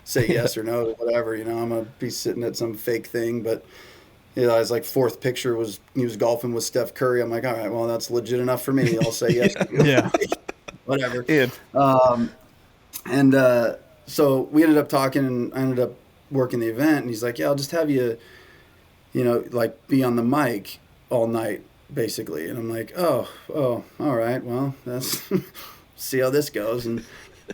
E: say yes or no to whatever, I'm gonna be sitting at some fake thing. But his fourth picture was he was golfing with Steph Curry. I'm like, all right, well, that's legit enough for me. I'll say yes.
C: Yeah.
E: Whatever.
B: Yeah.
E: So we ended up talking, and I ended up working the event, and he's like, yeah, I'll just have you, be on the mic all night, basically. And I'm like, oh, all right, well, that's see how this goes. And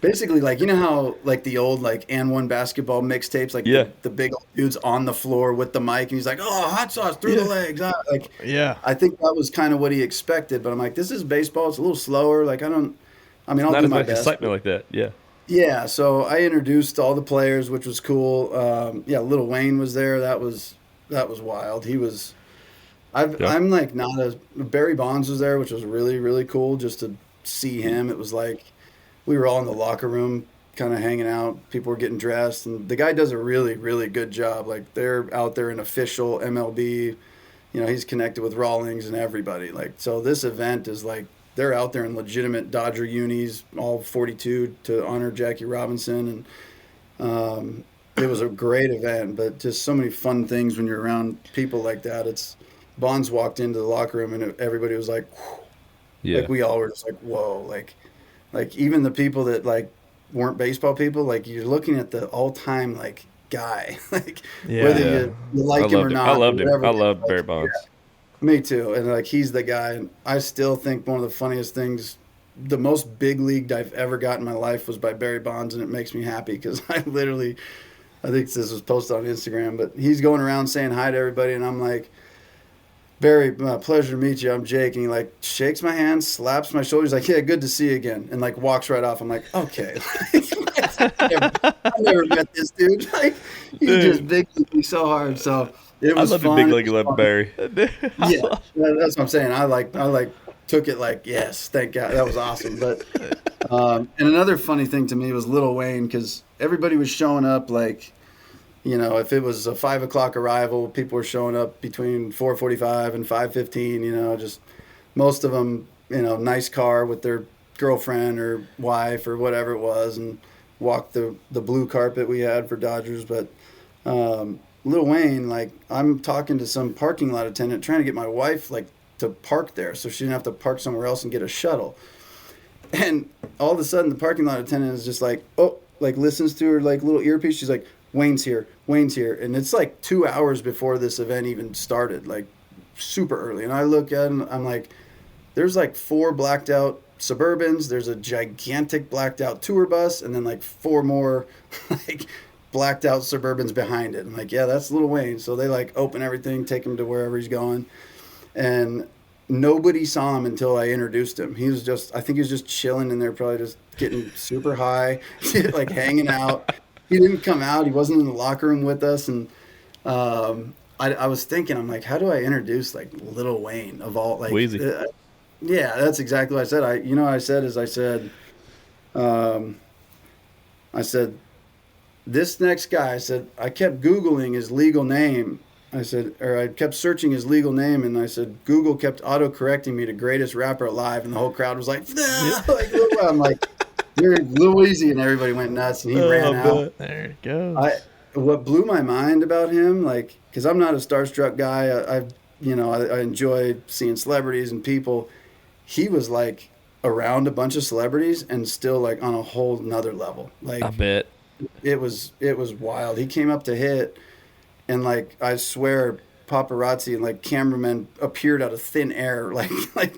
E: basically, like, you know how like the old like and one basketball mixtapes, like
B: Yeah.
E: the big old dude's on the floor with the mic and he's like, oh, hot sauce through the legs. Like,
C: Yeah.
E: I think that was kind of what he expected, but I'm like, this is baseball. It's a little slower. Like, I mean, I'll
B: Not
E: do
B: as
E: my
B: much
E: best.
B: excitement like that. Yeah.
E: Yeah, so I introduced all the players, which was cool. Yeah, Lil Wayne was there. That was wild. He was. I'm like not as Barry Bonds was there, which was really really cool just to see him. It was like we were all in the locker room, kind of hanging out. People were getting dressed, and the guy does a really really good job. Like they're out there in official MLB. You know, he's connected with Rawlings and everybody. Like, so this event is like. They're out there in legitimate Dodger unis, all 42 to honor Jackie Robinson, and it was a great event. But just so many fun things when you're around people like that. It's Bonds walked into the locker room and everybody was like, whew.
B: Yeah.
E: Like we all were just like, whoa, like even the people that like weren't baseball people, like you're looking at the all-time like guy, like whether you like him or not.
B: I loved him. I loved
E: like,
B: Barry Bonds.
E: Yeah. Me too. And like he's the guy. And I still think one of the funniest things, the most big leagued I've ever got in my life was by Barry Bonds, and it makes me happy because I think this was posted on Instagram, but he's going around saying hi to everybody, and I'm like, Barry, pleasure to meet you. I'm Jake. And he like shakes my hand, slaps my shoulder. He's like, yeah, good to see you again. And like walks right off. I'm like, okay. I never met this dude. Like he just big me so hard. So it was
B: I love
E: fun.
B: the big league. Love Barry.
E: Yeah, that's what I'm saying. I took it like, yes, thank God. That was awesome. But and another funny thing to me was Lil Wayne, because everybody was showing up like, you know, if it was a 5 o'clock arrival, people were showing up between 4:45 and 5:15. You know, just most of them, you know, nice car with their girlfriend or wife or whatever it was, and walked the blue carpet we had for Dodgers. But Lil Wayne, like, I'm talking to some parking lot attendant trying to get my wife like to park there so she didn't have to park somewhere else and get a shuttle. And all of a sudden, the parking lot attendant is just like, oh, like listens to her like little earpiece. She's like, Wayne's here, and it's like 2 hours before this event even started, like super early. And I look at it and I'm like, there's like 4 blacked out Suburbans, there's a gigantic blacked out tour bus, and then like 4 more like blacked out Suburbans behind it. I'm like, yeah, that's Lil Wayne. So they like open everything, take him to wherever he's going, and nobody saw him until I introduced him. I think he was just chilling in there, probably just getting super high, like hanging out. He didn't come out. He wasn't in the locker room with us. And I was thinking, I'm like, how do I introduce like Lil Wayne of all like?
B: Weezy.
E: Yeah, that's exactly what I said. I said, this next guy. I said, I kept Googling his legal name. I kept searching his legal name, and I said, Google kept auto-correcting me to greatest rapper alive, and the whole crowd was like, nah! Like, I'm like, you're Lil Weezy, and everybody went nuts, and he ran out.
C: There it goes.
E: What blew my mind about him, like, because I'm not a starstruck guy. I enjoy seeing celebrities and people. He was like around a bunch of celebrities and still like on a whole nother level. Like,
B: I bet.
E: It was wild. He came up to hit, and like I swear, paparazzi and like cameramen appeared out of thin air, like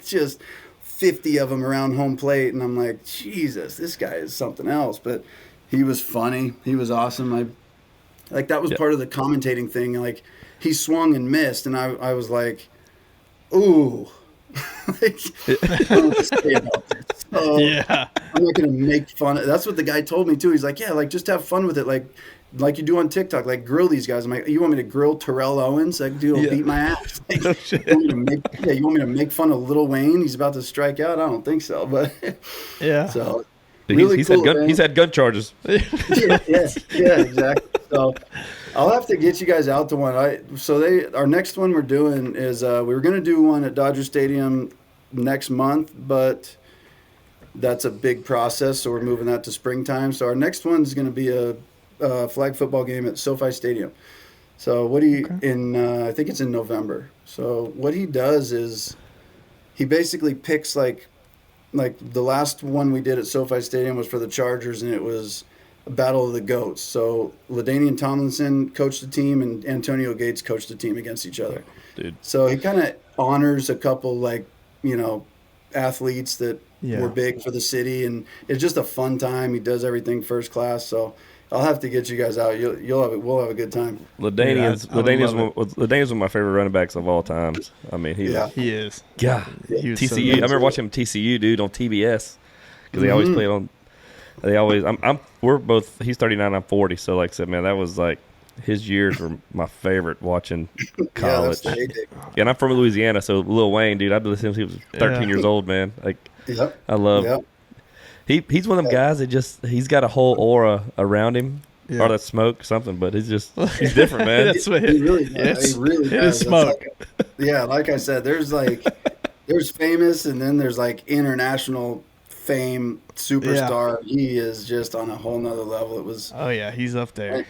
E: just 50 of them around home plate, and I'm like, Jesus, this guy is something else. But he was funny. He was awesome. That was part of the commentating thing. Like he swung and missed, and I was like, ooh. I don't know what to say about this. So
C: Yeah.
E: I'm not gonna make fun of. That's what the guy told me too. He's like, yeah, like just have fun with it, like you do on TikTok, like grill these guys. I'm like, you want me to grill Terrell Owens? Like, dude, he'll beat my ass. Like, you want me to make fun of Lil Wayne? He's about to strike out. I don't think so, but
C: Yeah.
E: So
B: He's
E: cool,
B: he's had gun charges.
E: yeah, exactly. So I'll have to get you guys out to one. Our next one we're doing is we were going to do one at Dodger Stadium next month, but that's a big process, so we're moving that to springtime. So our next one is going to be a flag football game at SoFi Stadium. So I think it's in November. So what he does is he basically picks like the last one we did at SoFi Stadium was for the Chargers, and it was a battle of the GOATs. So LaDainian Tomlinson coached the team, and Antonio Gates coached the team against each other.
B: Dude.
E: So he kind of honors a couple athletes that
C: Yeah.
E: were big for the city, and it's just a fun time. He does everything first class, so I'll have to get you guys out. We'll have a good time.
B: LaDainian's
C: I would love
B: one of my favorite running backs of all times. I mean, he
E: Yeah.
B: was,
C: He is.
B: God,
C: He was so
B: TCU. I
C: good.
B: remember watching him TCU, dude, on TBS because they always played on. They always. We're both. He's 39. I'm 40. So like I said, man, that was like his years were my favorite watching college.
E: Yeah, that's
B: And I'm from Louisiana, so Lil Wayne, dude, I've been listening to him since he was 13
C: Yeah.
B: ye's old, man. Like,
E: Yep.
B: I love.
E: Yep.
B: He's one of them guys that he's got a whole aura around him,
C: Yeah.
B: or that smoke something, but he's different, man.
C: That's what
E: He really,
C: it's,
E: he really
C: it
E: does.
C: is
E: That's
C: smoke.
E: like I said, there's famous, and then there's like international fame superstar. He is just on a whole nother level. It was,
C: Oh yeah, he's up there.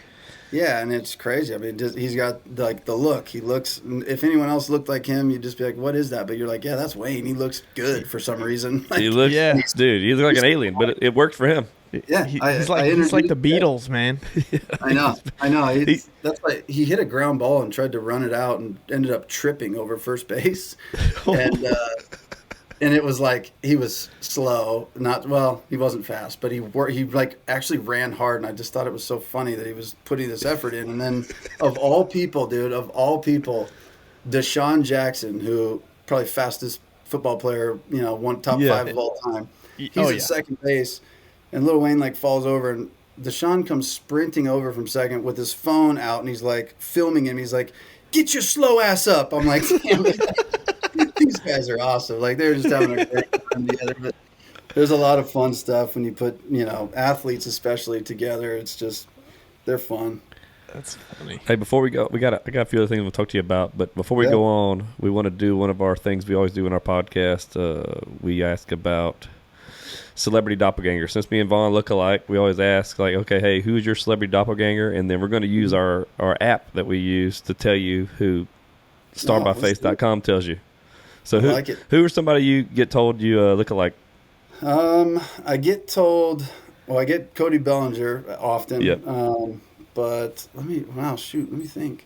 E: yeah, and it's crazy. I mean, he's got like the look. He looks. If anyone else looked like him, you'd just be like, "What is that?" But you're like, "Yeah, that's Wayne. He looks good for some reason." Like,
B: He looks,
C: Yeah.
B: dude, he looks like an alien, but it worked for him.
E: Yeah,
C: He's
E: I
C: like he's like the
E: introduced-
C: Beatles, man.
E: I know. That's why he hit a ground ball and tried to run it out and ended up tripping over first base, and it was like he was slow. He wasn't fast, but he like actually ran hard, and I just thought it was so funny that he was putting this effort in. And then, of all people, Deshaun Jackson, who probably fastest football player, one top
C: Yeah.
E: 5 of all time. He's
C: Oh,
E: at
C: yeah.
E: second base, and Lil Wayne like falls over, and Deshaun comes sprinting over from second with his phone out, and he's like filming him. He's like, "Get your slow ass up!" I'm like, "Damn it." These guys are awesome. Like they're just having a great time together. But there's a lot of fun stuff when you put athletes especially together. It's just they're fun.
C: That's funny.
B: Hey, before we go, I got a few other things we'll talk to you about. But before we
E: Yeah.
B: go on, we want to do one of our things we always do in our podcast. We ask about celebrity doppelganger. Since me and Vaughn look alike, we always ask like, okay, hey, who's your celebrity doppelganger? And then we're going to use our app that we use to tell you who starbyface.com tells you. So
E: I like it.
B: who are somebody you get told you look alike?
E: I get told. Well, I get Cody Bellinger often.
B: Yep.
E: But let me think.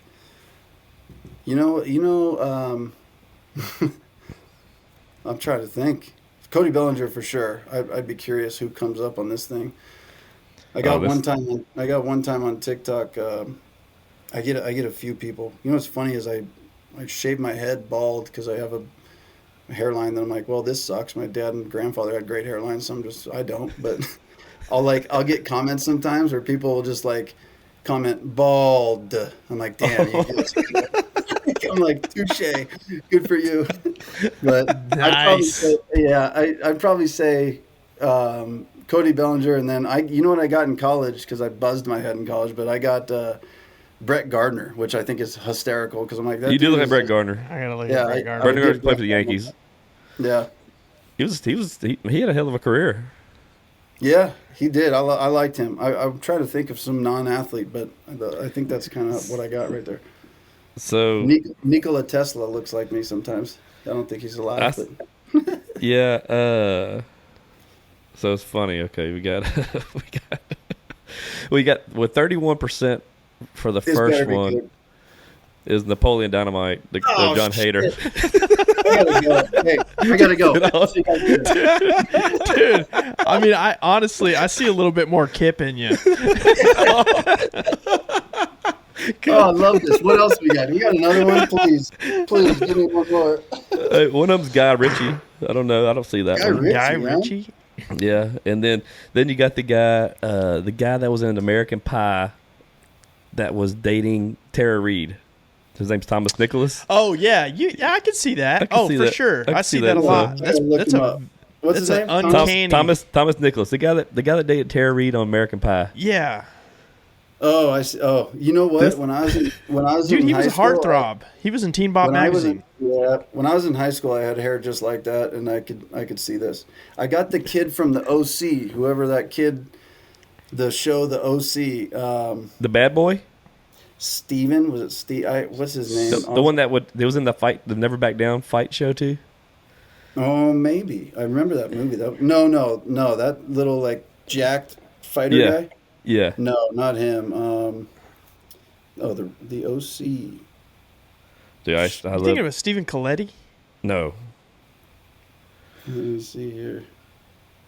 E: I'm trying to think. Cody Bellinger for sure. I'd be curious who comes up on this thing. I got one time on TikTok. I get a few people. You know what's funny is I shave my head bald because I have a hairline that I'm like, well, this sucks. My dad and grandfather had great hairlines, I don't. But I'll get comments sometimes where people will just like comment bald. I'm like, damn, I'm like, touche, good for you. But
C: Nice.
E: I'd probably say Cody Bellinger, and then what I got in college because I buzzed my head in college, but I got Brett Gardner, which I think is hysterical because I'm like, that
B: You do
E: dude
B: look like
E: is
B: Brett Gardner.
C: I gotta look
E: Yeah,
C: at Brett
E: I-
C: Gardner.
B: Brett
E: did
B: Gardner played for the
E: Brett
B: Yankees.
E: Yeah,
B: He had a hell of a career.
E: yeah, he did. I liked him. I'm trying to think of some non-athlete, but I think that's kind of what I got right there.
B: So
E: Nikola Tesla looks like me sometimes. I don't think he's alive, but
B: yeah, so it's funny. Okay, we got with 31% for the
E: It's
B: first
E: better be
B: one
E: good.
B: is Napoleon Dynamite, the
E: Oh,
B: John Hader.
E: I gotta go.
C: Dude, I mean, I see a little bit more Kip in you.
E: Oh, I love this. What else we got? We got another one, please. Please give me one more.
B: One of them's Guy Ritchie. I don't know. I don't see that
E: Guy
B: one.
E: Ritchie.
C: Guy
E: man.
C: Ritchie.
B: Yeah, and then you got the guy that was in American Pie that was dating Tara Reid. His name's Thomas Nicholas.
C: Oh yeah, I can see that.
B: I can see
C: For
B: that.
C: sure.
B: I can
C: I
B: see
C: see that
B: that.
C: a lot.
E: I gotta look him up. What's his
C: that's
E: name?
C: an uncanny.
B: Thomas Nicholas, the guy that dated Tara Reid on American Pie.
C: Yeah,
E: Oh, I see. Oh, you know what? When I was
C: dude,
E: in
C: he
E: high
C: was a
E: school,
C: heartthrob. He was in Teen Bob
E: when I was
C: magazine.
E: when I was in high school, I had hair just like that, and I could see this. I got the kid from the OC, whoever that kid, the show, the OC.
B: The bad boy,
E: Steven, was it Steve? What's his name?
B: the one that was in the Never Back Down fight show too.
E: Oh, maybe I remember that movie though. No, that little like jacked fighter
B: Yeah.
E: guy.
B: Yeah,
E: No, not him. The OC.
B: dude, I
C: You
B: love.
C: thinking of Stephen Coletti?
B: No,
E: Let me see here.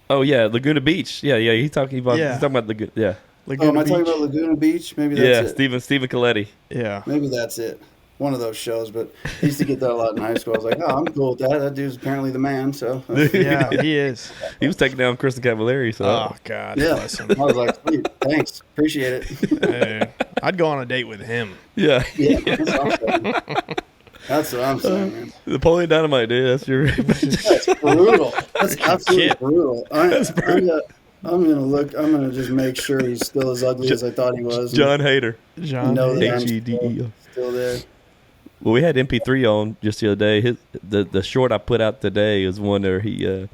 B: Oh yeah, Laguna Beach. Yeah. He's talking about Laguna. Yeah.
C: Laguna
E: Am I talking
C: Beach.
E: about Laguna Beach? Maybe that's it.
B: Stephen Coletti.
C: Yeah.
E: Maybe that's it. One of those shows, but I used to get that a lot in high school. I was like, oh, I'm cool with that. That dude's apparently the man. So
C: Yeah, he is.
B: He was taking down Kristen Cavallari. So
C: Oh God,
E: yeah,
C: bless him.
E: I was like, sweet, thanks, appreciate it.
C: Hey, I'd go on a date with him.
B: yeah.
E: Yeah, that's what I'm saying, man.
B: Napoleon Dynamite, dude. That's your.
E: That's brutal. That's absolutely
C: Shit.
E: brutal. I'm gonna just make sure he's still as ugly as I thought he was.
B: John Hader.
C: John.
E: know that I'm
B: H-E-D-E-O.
E: still there.
B: Well, we had MP3 on just the other day. The short I put out today is one where he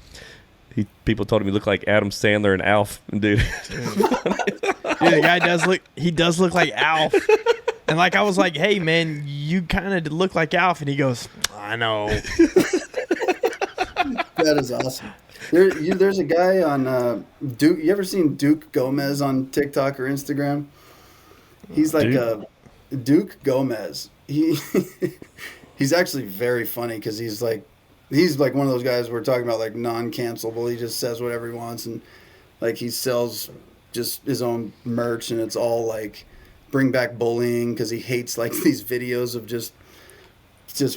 B: people told him he looked like Adam Sandler and Alf, dude.
C: Dude, the guy does look like Alf. And like I was like, hey man, you kind of look like Alf, and he goes, I know.
E: That is awesome. There's a guy on Duke. You ever seen Duke Gomez on TikTok or Instagram? He's like Duke Gomez. He's actually very funny because he's like one of those guys we're talking about, like non-cancelable. He just says whatever he wants, and like he sells just his own merch, and it's all like bring back bullying because he hates like these videos of just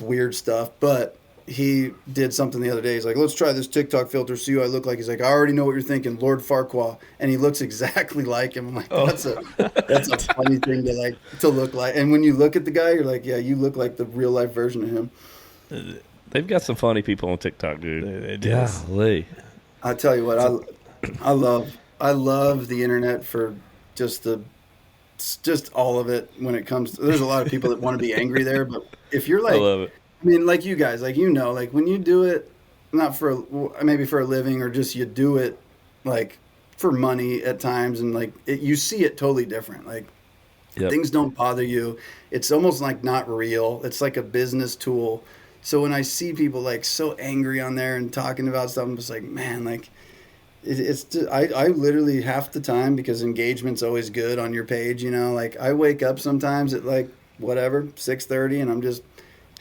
E: weird stuff. But he did something the other day. He's like, let's try this TikTok filter, see who I look like. He's like, I already know what you're thinking, Lord Farquaad. And he looks exactly like him. I'm like, that's a funny thing to look like. And when you look at the guy, you're like, yeah, you look like the real life version of him.
B: They've got some funny people on TikTok, dude.
C: They do.
B: Golly.
E: I tell you what, I love the internet for just all of it when it comes to, there's a lot of people that want to be angry there, but if you're like,
B: I love it.
E: I mean, like you guys, like, like when you do it, not maybe for a living, or just you do it like for money at times, and like you see it totally different. Like things don't bother you. It's almost like not real. It's like a business tool. So when I see people like so angry on there and talking about stuff, I'm just like, man, like it's just, I literally half the time, because engagement's always good on your page, like I wake up sometimes at like whatever 6:30 and I'm just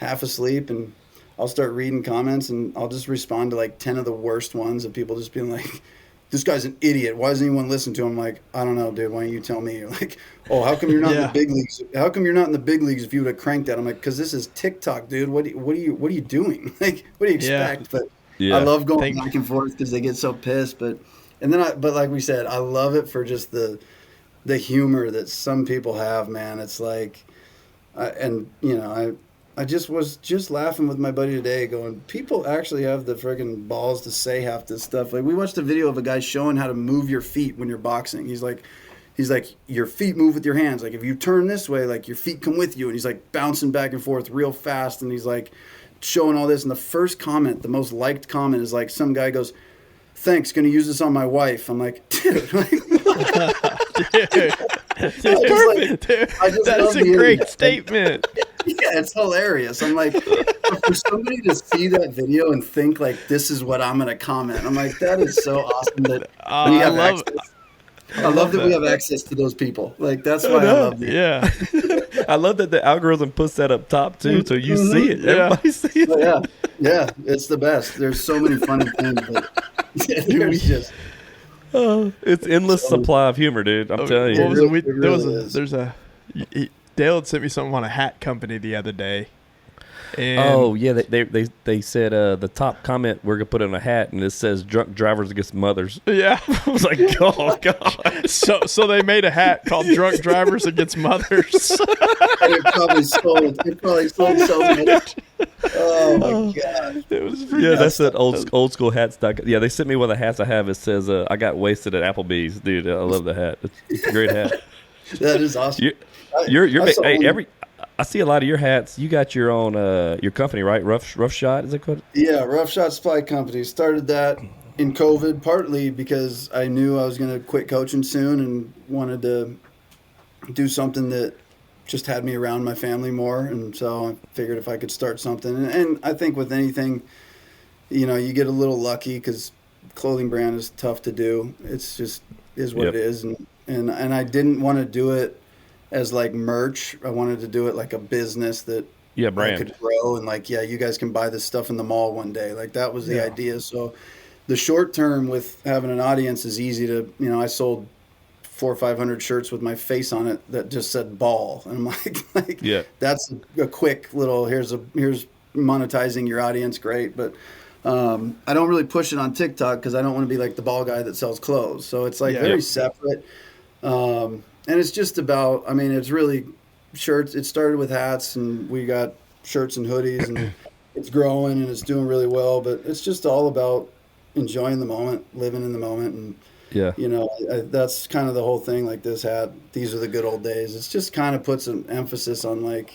E: half asleep, and I'll start reading comments, and I'll just respond to like 10 of the worst ones of people just being like, this guy's an idiot, why doesn't anyone listen to him? I'm like, I don't know, dude, why don't you tell me? You're like, oh, how come you're not in the big leagues? How come you're not in the big leagues if you would have cranked that? I'm like, because this is TikTok, dude. What are you doing? Like, what do you expect? But I love going back and forth because they get so pissed. But like we said, I love it for just the humor that some people have, man. It's like, I just was laughing with my buddy today going, people actually have the friggin' balls to say half this stuff. Like, we watched a video of a guy showing how to move your feet when you're boxing. He's like, your feet move with your hands. Like, if you turn this way, like, your feet come with you. And he's like bouncing back and forth real fast. And he's like showing all this. And the first comment, the most liked comment, is like, some guy goes, thanks, gonna use this on my wife. I'm like, dude, like,
C: Perfect, dude. That's a great statement.
E: Yeah, it's hilarious. I'm like, for somebody to see that video and think like, this is what I'm gonna comment, I'm like, that is so awesome that we have access. I love that we have access to those people. Like, that's why I love it.
B: Yeah. I love that the algorithm puts that up top too, so you see it. Everybody sees it.
E: Yeah, it's the best. There's so many funny things, but there's just
B: it's endless supply of humor, dude. I'm telling you.
C: Dale had sent me something on a hat company the other day. And
B: oh yeah, they said the top comment we're gonna put on a hat, and it says drunk drivers against mothers.
C: Yeah,
B: I was like, oh god.
C: So they made a hat called "Drunk Drivers Against Mothers."
E: It probably sold so many. Oh my god!
B: It was that's that old school hats. Yeah, they sent me one of the hats I have. It says I got wasted at Applebee's, dude. I love the hat. It's a great hat.
E: That is awesome.
B: I see a lot of your hats. You got your own your company, right? Rough Shot, is it called?
E: Yeah, Rough Shot Supply Company. Started that in COVID, partly because I knew I was going to quit coaching soon and wanted to do something that just had me around my family more. And so I figured if I could start something. And I think with anything, you get a little lucky because clothing brand is tough to do. It's just is what it is. And I didn't want to do it as like merch. I wanted to do it like a business that
B: brand.
E: I could grow, and like, yeah, you guys can buy this stuff in the mall one day. Like that was the idea. So the short term with having an audience is easy to, I sold 400 or 500 shirts with my face on it that just said ball. And I'm like, that's a quick little, here's monetizing your audience. Great. But I don't really push it on TikTok because I don't want to be like the ball guy that sells clothes. So it's like very separate. And it's just about, it's really shirts. It started with hats, and we got shirts and hoodies, and it's growing and it's doing really well. But it's just all about enjoying the moment, living in the moment. And that's kind of the whole thing. Like this hat, these are the good old days. It's just kind of puts an emphasis on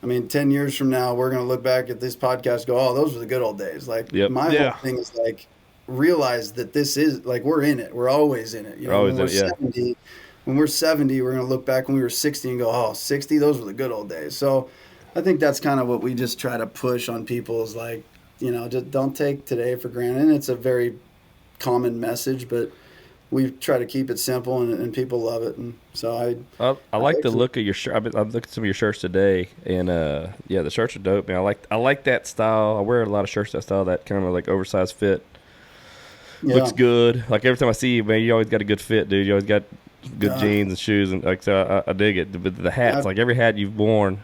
E: 10 years from now, we're going to look back at this podcast and go, oh, those were the good old days. Like my whole thing is like, realize that this is like, we're in it. We're always in it. When we're 70, we're going to look back when we were 60 and go, oh, 60, those were the good old days. So I think that's kind of what we just try to push on people is like, just don't take today for granted. And it's a very common message, but we try to keep it simple, and people love it. And so
B: I like the look of your shirt. I've looked at some of your shirts today, and the shirts are dope, man. I like that style. I wear a lot of shirts that style, that kind of like oversized fit. Looks good. Like every time I see you, man, you always got a good fit, dude. You always got good jeans and shoes, and like so I dig it. But the hats, like every hat you've worn,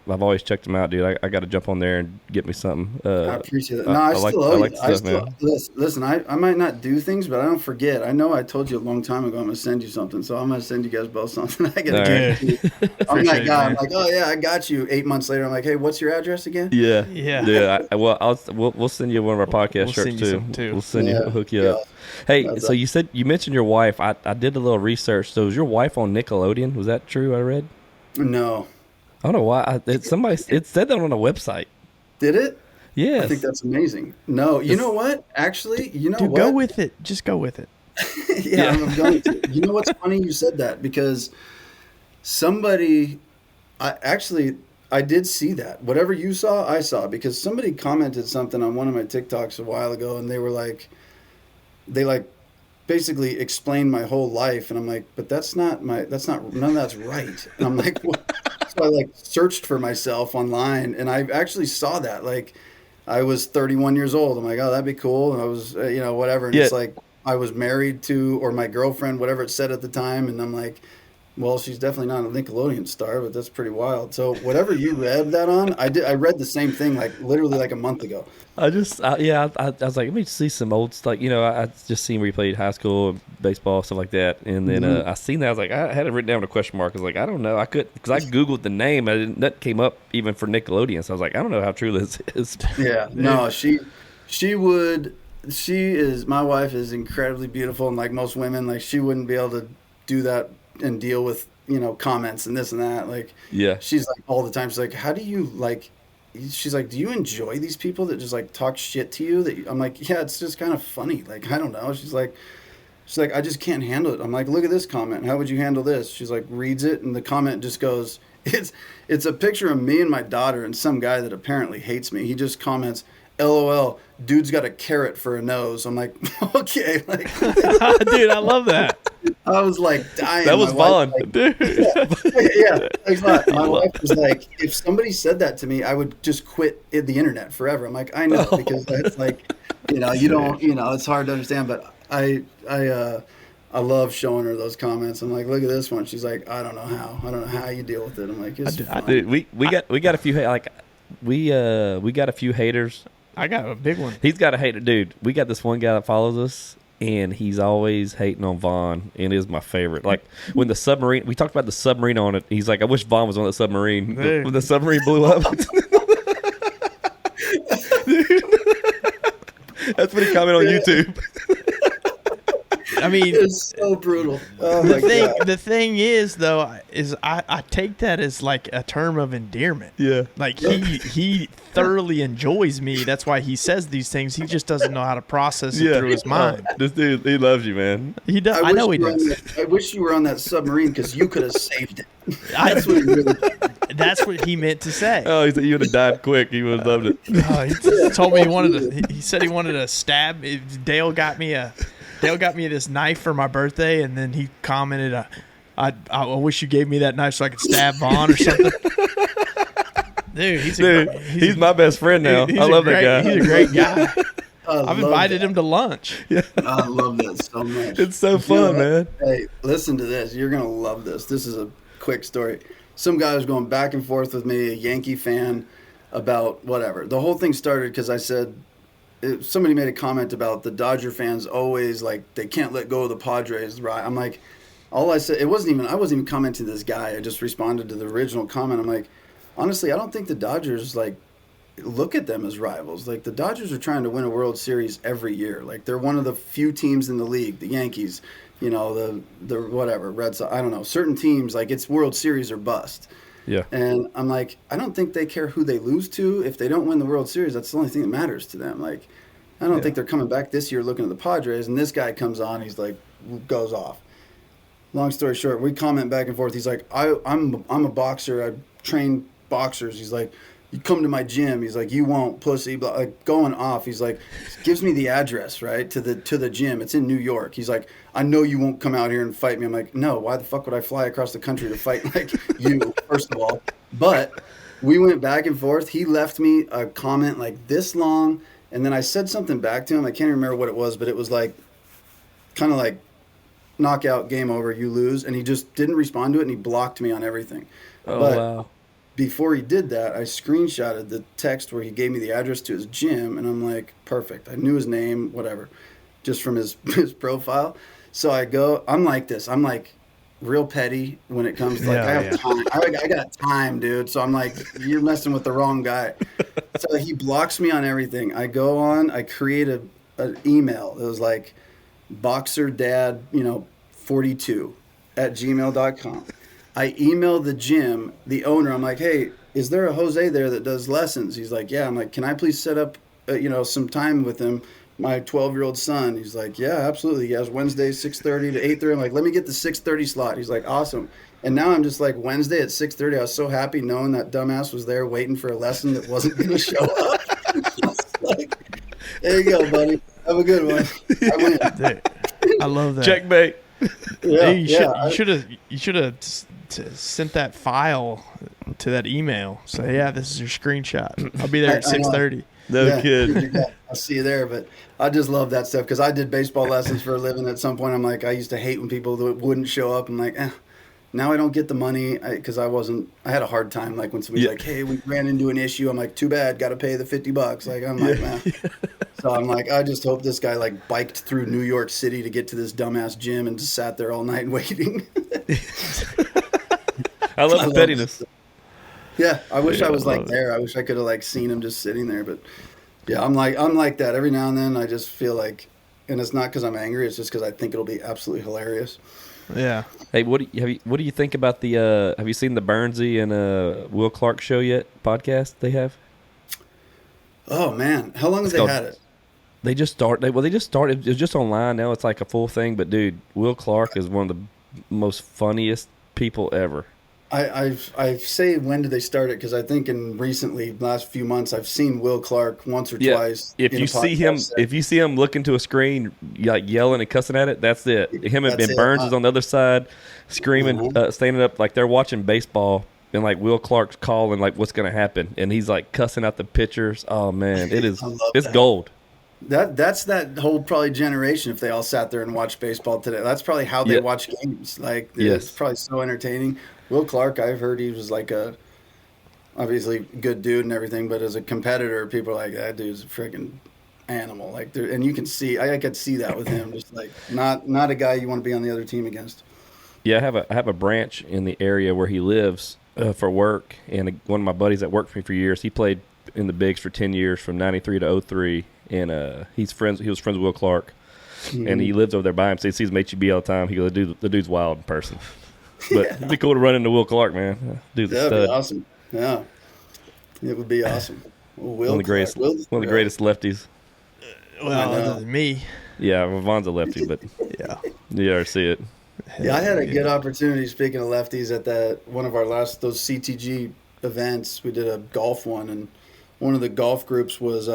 B: I've always checked them out, dude. I got to jump on there and get me something.
E: I appreciate it. No, I still owe you. Listen, I might not do things, but I don't forget. I know I told you a long time ago I'm going to send you something, so I'm going to send you guys both something. I got to give you. I'm that guy. I'm like, oh, yeah, I got you. 8 months later, I'm like, hey, what's your address again?
B: Yeah. We'll send you one of our podcast shirts, too. We'll send you, we'll hook you up. Hey, so you mentioned your wife. I did a little research. So is your wife on Nickelodeon? Was that true, I read?
E: No.
B: I don't know why. It said that on a website.
E: Did it?
B: Yes.
E: I think that's amazing. No, you know what? Actually, what?
C: Go with it. Just go with it.
E: I'm going to. You know what's funny? You said that because I did see that. Whatever you saw, I saw, because somebody commented something on one of my TikToks a while ago, and they were like, basically explained my whole life, and I'm like, but none of that's right. And I'm like, what? So I searched for myself online, and I actually saw that. Like, I was 31 years old. I'm like, oh, that'd be cool. And I was, whatever. And it's like, I was married to, or my girlfriend, whatever it said at the time. And I'm like, well, she's definitely not a Nickelodeon star, but that's pretty wild. So whatever you read that on, I read the same thing, literally a month ago.
B: I was like, let me see some old stuff. I just seen where you played high school, baseball, stuff like that. And then I seen that. I was like, I had it written down with a question mark. I was like, I don't know. I could, because I Googled the name. That came up even for Nickelodeon. So I was like, I don't know how true this is.
E: Yeah. No, my wife is incredibly beautiful. And like most women, she wouldn't be able to do that and deal with, comments and this and that. She's like all the time. She's like, how do you she's like, do you enjoy these people that just talk shit to you? I'm like, yeah, it's just kind of funny. I don't know. She's like, I just can't handle it. I'm like, look at this comment. How would you handle this? She's like, reads it, and the comment just goes, it's a picture of me and my daughter and some guy that apparently hates me. He just comments, LOL, dude's got a carrot for a nose. I'm like, okay.
C: Dude, I love that.
E: I was dying.
B: That was fun, dude.
E: Yeah. My wife was like, if somebody said that to me, I would just quit the internet forever. I'm like, I know, because that's you don't, it's hard to understand, but I love showing her those comments. I'm like, look at this one. She's like, I don't know how you deal with it. I'm like, it's fine.
B: Dude, we got a few we got a few haters.
C: I got a big one.
B: He's got a hater, dude. We got this one guy that follows us, and he's always hating on Vaughn, and is my favorite. Like when the submarine, we talked about the submarine on it. He's like, I wish Vaughn was on that submarine. When the submarine blew up. That's what he commented on YouTube.
C: I mean,
E: it's so brutal. Oh my God.
C: The thing is, though, is I take that as a term of endearment.
B: Yeah.
C: He thoroughly enjoys me. That's why he says these things. He just doesn't know how to process it through his mind.
B: This dude, he loves you, man.
C: He does. I know he does.
E: I wish you were on that submarine because you could have saved it. That's what he really did.
C: That's what he meant to say.
B: Oh, he said you would have died quick. He would have loved it.
C: He told me he wanted to. He said he wanted to stab. Dale got me this knife for my birthday, and then he commented, I wish you gave me that knife so I could stab Vaughn or something. Dude,
B: he's my best friend now. I love that guy.
C: He's a great guy. I've invited
E: that.
C: him to lunch.
B: Yeah.
E: I love that so much.
B: It's so fun, man.
E: Hey, listen to this. You're going to love this. This is a quick story. Some guy was going back and forth with me, a Yankee fan, about whatever. The whole thing started because I said, somebody made a comment about the Dodger fans always, like, they can't let go of the Padres, right? I'm like, all I said, I wasn't even commenting to this guy. I just responded to the original comment. I'm like, honestly, I don't think the Dodgers, like, look at them as rivals. Like, the Dodgers are trying to win a World Series every year. Like, they're one of the few teams in the league, the Yankees, you know, the whatever, Red Sox, I don't know, certain teams, like, it's World Series or bust.
B: Yeah.
E: And I'm like, I don't think they care who they lose to. If they don't win the World Series, that's the only thing that matters to them. Like, I don't think they're coming back this year looking at the Padres. And this guy comes on, he's like, goes off. Long story short, we comment back and forth. He's like, I'm a boxer. I train boxers. He's like, you come to my gym. He's like, you won't, pussy. Like, going off. He's like, gives me the address, right, to the gym. It's in New York. He's like, I know you won't come out here and fight me. I'm like, no, why the fuck would I fly across the country to fight like you, first of all? But we went back and forth. He left me a comment like this long, and then I said something back to him. I can't remember what it was, but it was like, kind of like, knockout, game over, you lose. And he just didn't respond to it, and he blocked me on everything.
B: Wow.
E: Before he did that, I screenshotted the text where he gave me the address to his gym, and I'm like, perfect. I knew his name, whatever, just from his profile. So I go, I'm like this. I'm like real petty when it comes to, like, I have time. I got time, dude. So I'm like, you're messing with the wrong guy. So he blocks me on everything. I go on, I create an email. It was like boxerdad, 42 @gmail.com. I emailed the gym, the owner. I'm like, hey, is there a Jose there that does lessons? He's like, yeah. I'm like, can I please set up, some time with him, my 12-year-old son? He's like, yeah, absolutely. He has Wednesdays 6:30 to 8:30. I'm like, let me get the 6:30 slot. He's like, awesome. And now I'm just like, Wednesday at 6:30. I was so happy knowing that dumbass was there waiting for a lesson that wasn't going to show up. I was like, there you go, buddy. Have a good one. I win.
C: I love that.
B: Checkmate.
E: Yeah,
C: Hey, you should have sent that file to that email. Say, yeah, this is your screenshot. I'll be there at 6:30.
B: No kid.
E: I'll see you there. But I just love that stuff because I did baseball lessons for a living. At some point, I'm like, I used to hate when people wouldn't show up. I'm like, now I don't get the money because I had a hard time. Like when somebody's like, hey, we ran into an issue. I'm like, too bad, got to pay the $50. Like, I'm like, man. So I'm like, I just hope this guy like biked through New York City to get to this dumbass gym and just sat there all night waiting.
B: I love the pettiness.
E: Yeah, I wish I was like there. I wish I could have like seen him just sitting there. But yeah, I'm like that. Every now and then I just feel like, and it's not because I'm angry. It's just because I think it'll be absolutely hilarious.
C: Yeah.
B: Hey, what do you think about the? Have you seen the Burnsy and Will Clark show yet? Podcast they have.
E: Oh man, how long have they had it?
B: They just started. They just started. It's just online now. It's like a full thing. But dude, Will Clark is one of the most funniest people ever.
E: I say when did they start it? Because I think last few months I've seen Will Clark once or twice.
B: If you see him looking to a screen like yelling and cussing at it, that's it. Him and Burns is on the other side, screaming, standing up like they're watching baseball, and like Will Clark's calling like what's going to happen, and he's like cussing out the pitchers. Oh man, it's gold.
E: That's that whole probably generation. If they all sat there and watched baseball today, that's probably how they watch games. Like it's probably so entertaining. Will Clark, I've heard he was like obviously good dude and everything, but as a competitor, people are like, that dude's a freaking animal. Like, and you can see, I could see that with him, just like not a guy you want to be on the other team against.
B: Yeah, I have a branch in the area where he lives for work, and one of my buddies that worked for me for years, he played in the bigs for 10 years from 93 to 03, and he was friends with Will Clark, and he lives over there by him, so he sees him at HEB all the time. He goes, the dude's wild in person. But it'd be cool to run into Will Clark, man. Dude's a stud.
E: That'd be awesome. Yeah, it would be awesome.
B: One of the greatest lefties.
C: Well, other than me.
B: Yeah, Vaughn's a lefty, but you ever see it.
E: Yeah, I had a good opportunity, speaking of lefties, at one of our those CTG events. We did a golf one, and one of the golf groups was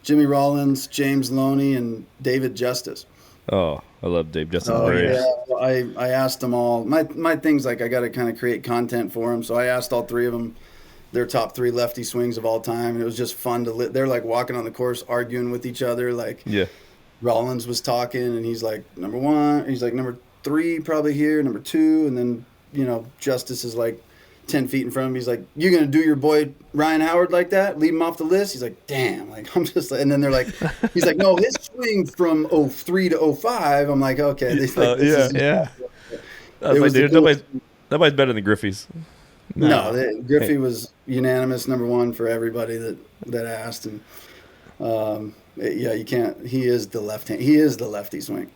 E: Jimmy Rollins, James Loney, and David Justice.
B: Oh, I love Dave Justice.
E: Yeah, well, I asked them all. My thing's like I got to kind of create content for them, so I asked all three of them, their top 3 lefty swings of all time, and it was just fun to they're like walking on the course arguing with each other. Like Rollins was talking, and he's like number 1, he's like number 3 probably here, number 2, and then Justice is like 10 feet in front of him. He's like, "You gonna do your boy Ryan Howard like that? Leave him off the list?" He's like, "Damn!" Like I'm just like, and then they're like, he's like, "No, his swing from 03 to 05." I'm like, "Okay." Like,
B: I was like, dude, nobody's better than Griffey's.
E: No, Griffey was unanimous number 1 for everybody that asked, and you can't. He is the lefty swing.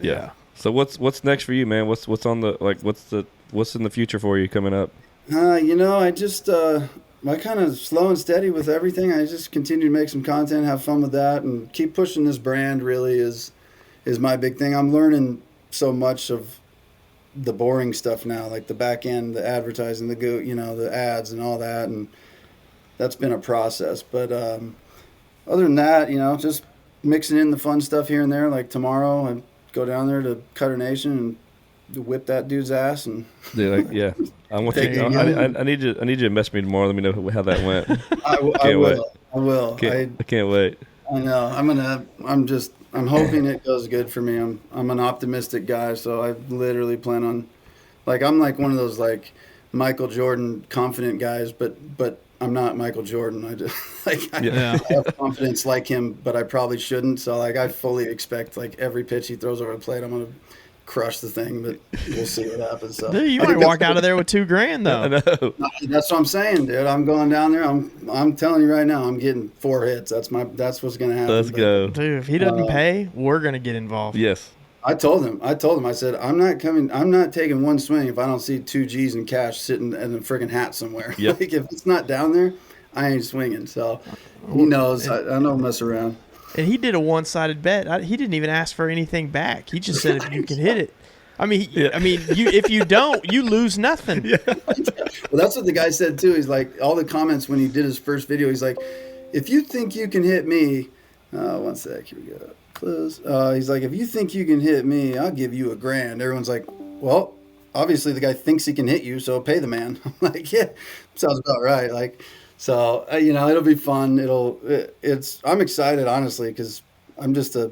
B: Yeah. So what's next for you, man? What's on the what's in the future for you coming up?
E: I just I kind of slow and steady with everything. I just continue to make some content, have fun with that, and keep pushing this brand. Really is my big thing. I'm learning so much of the boring stuff now, like the back end, the advertising, the ads and all that, and that's been a process. But other than that, just mixing in the fun stuff here and there. Like tomorrow, I go down there to Cutter Nation and whip that dude's ass. And
B: I want you. I need you to mess me tomorrow. Let me know how that went.
E: I will.
B: I can't wait.
E: I know. I'm hoping it goes good for me. I'm an optimistic guy, so I literally plan on, I'm like one of those like Michael Jordan confident guys, but I'm not Michael Jordan. I just I have confidence like him, but I probably shouldn't. So I fully expect every pitch he throws over the plate, I'm gonna crush the thing, but we'll see what happens. So
C: dude, you might walk out of there with $2,000 though.
B: I know.
E: That's what I'm saying, dude. I'm going down there. I'm telling you right now, I'm getting 4 hits. That's what's gonna happen.
B: Let's go,
C: dude. If he doesn't pay, we're gonna get involved.
B: Yes.
E: I told him. I said, I'm not taking one swing if I don't see 2 G's in cash sitting in a freaking hat somewhere.
B: Yep.
E: If it's not down there, I ain't swinging. So he knows. I don't mess around.
C: And he did a one-sided bet. He didn't even ask for anything back. He just said, if you can hit it. If you don't, you lose nothing. Yeah.
E: Well, that's what the guy said too. He's like, all the comments when he did his first video, he's like, if you think you can hit me, one sec, here we go. Close. He's like, if you think you can hit me, I'll give you $1,000. Everyone's like, well, obviously the guy thinks he can hit you, so pay the man. I'm like, yeah, sounds about right. So it'll be fun. I'm excited, honestly, because I'm just a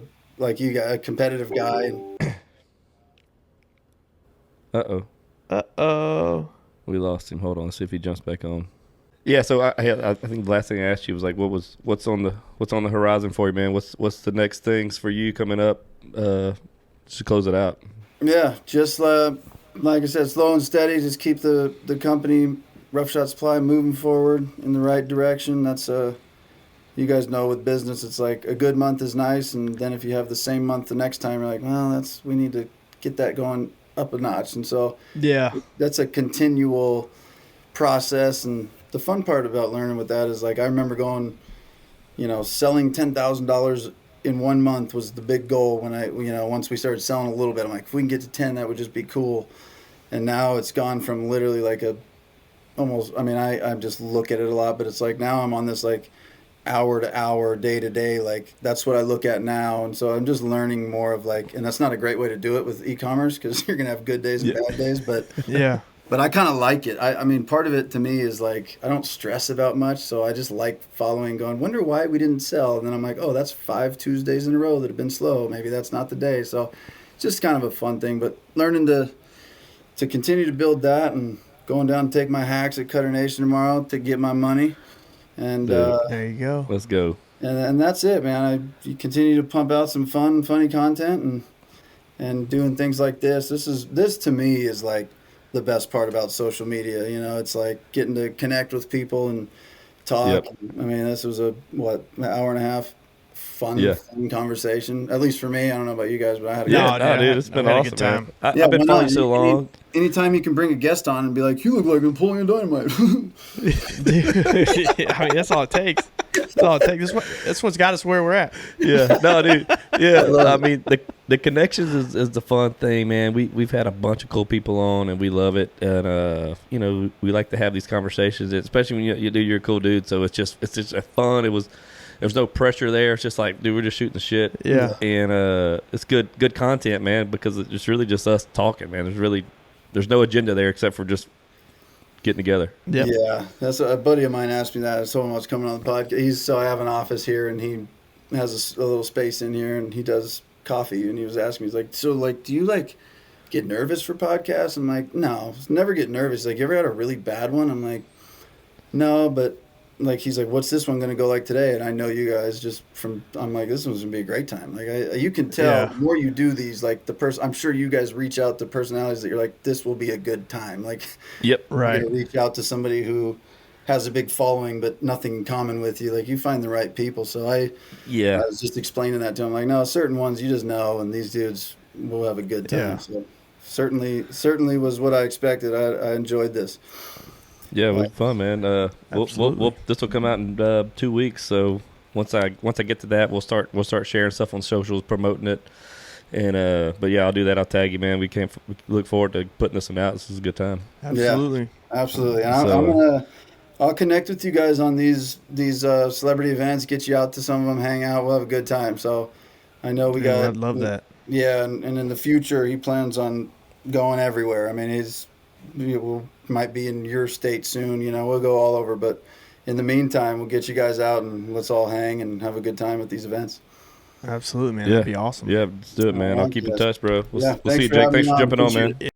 E: competitive guy.
B: Uh-oh. We lost him. Hold on. Let's see if he jumps back on. Yeah, so I think the last thing I asked you was what's on the horizon for you, man? What's the next things for you coming up to close it out?
E: Yeah, just like I said, slow and steady. Just keep the company Rough Shot Supply moving forward in the right direction. That's you guys know with business, it's like a good month is nice, and then if you have the same month the next time, you're like, well, we need to get that going up a notch. And so that's a continual process. And the fun part about learning with that is I remember going, selling $10,000 in 1 month was the big goal when once we started selling a little bit, I'm like, if we can get to 10, that would just be cool. And now it's gone from literally I just look at it a lot, but it's now I'm on this hour to hour, day to day, that's what I look at now. And so I'm just learning more of and that's not a great way to do it with e-commerce because you're gonna have good days and bad days, but but I kind of like it. I mean part of it to me is I don't stress about much, so I just like following, going, wonder why we didn't sell, and then I'm like, oh, that's 5 Tuesdays in a row that have been slow, maybe that's not the day. So it's just kind of a fun thing, but learning to continue to build that, and going down to take my hacks at Cutter Nation tomorrow to get my money. And
C: there you go.
B: Let's go.
E: And that's it, man. You continue to pump out some funny content and doing things like this. This to me is the best part about social media. It's getting to connect with people and talk. Yep. I mean, this was an hour and a half fun conversation. At least for me. I don't know about you guys, but I had a good
B: time. Dude, it's been awesome, man. I've been following so long.
E: Anytime you can bring a guest on and be like, you look like Napoleon Dynamite.
C: Dude, I mean, that's all it takes. That's all it takes. That's what's got us where we're at.
B: Yeah. No, dude. Yeah. I mean, the connections is the fun thing, man. We've had a bunch of cool people on, and we love it. And, we like to have these conversations, especially when you're a cool dude. So it's just fun. There's no pressure there. It's just dude, we're just shooting the shit.
C: Yeah.
B: And it's good content, man, because it's really just us talking, man. There's no agenda there except for just getting together.
C: Yep.
E: Yeah, that's a buddy of mine asked me that. Someone was coming on the podcast. So I have an office here, and he has a little space in here, and he does coffee. And he was asking me, he's like, so like, do you like get nervous for podcasts? I'm like, no, never get nervous. Like, you ever had a really bad one? I'm like, no, but like, he's like, what's this one going to go like today? And I know you guys just from, I'm like, this one's going to be a great time. Like, you can tell the more you do these, like I'm sure you guys reach out to personalities that you're like, this will be a good time. Like,
B: yep.
C: Right.
E: You reach out to somebody who has a big following, but nothing in common with you. Like, you find the right people. So I was just explaining that to him. Like, no, certain ones you just know, and these dudes will have a good time.
C: Yeah.
E: So certainly was what I expected. I enjoyed this.
B: Yeah, it was fun, man. We'll this will come out in 2 weeks. So once I get to that, we'll start sharing stuff on socials, promoting it. And but yeah, I'll do that. I'll tag you, man. We look forward to putting this one out. This is a good time.
C: Absolutely.
E: Yeah, absolutely. And I'll connect with you guys on these celebrity events. Get you out to some of them, hang out. We'll have a good time. So I know we got.
C: I'd love that.
E: Yeah, and in the future, he plans on going everywhere. I mean, might be in your state soon. You know, we'll go all over. But in the meantime, we'll get you guys out and let's all hang and have a good time at these events.
C: Absolutely, man.
B: Yeah.
C: That'd be awesome.
B: Yeah, let's do it, man. I'll keep in touch, bro. We'll see you,
E: for
B: Jake.
E: having
B: Thanks
E: me
B: for jumping on, man.
C: Yeah.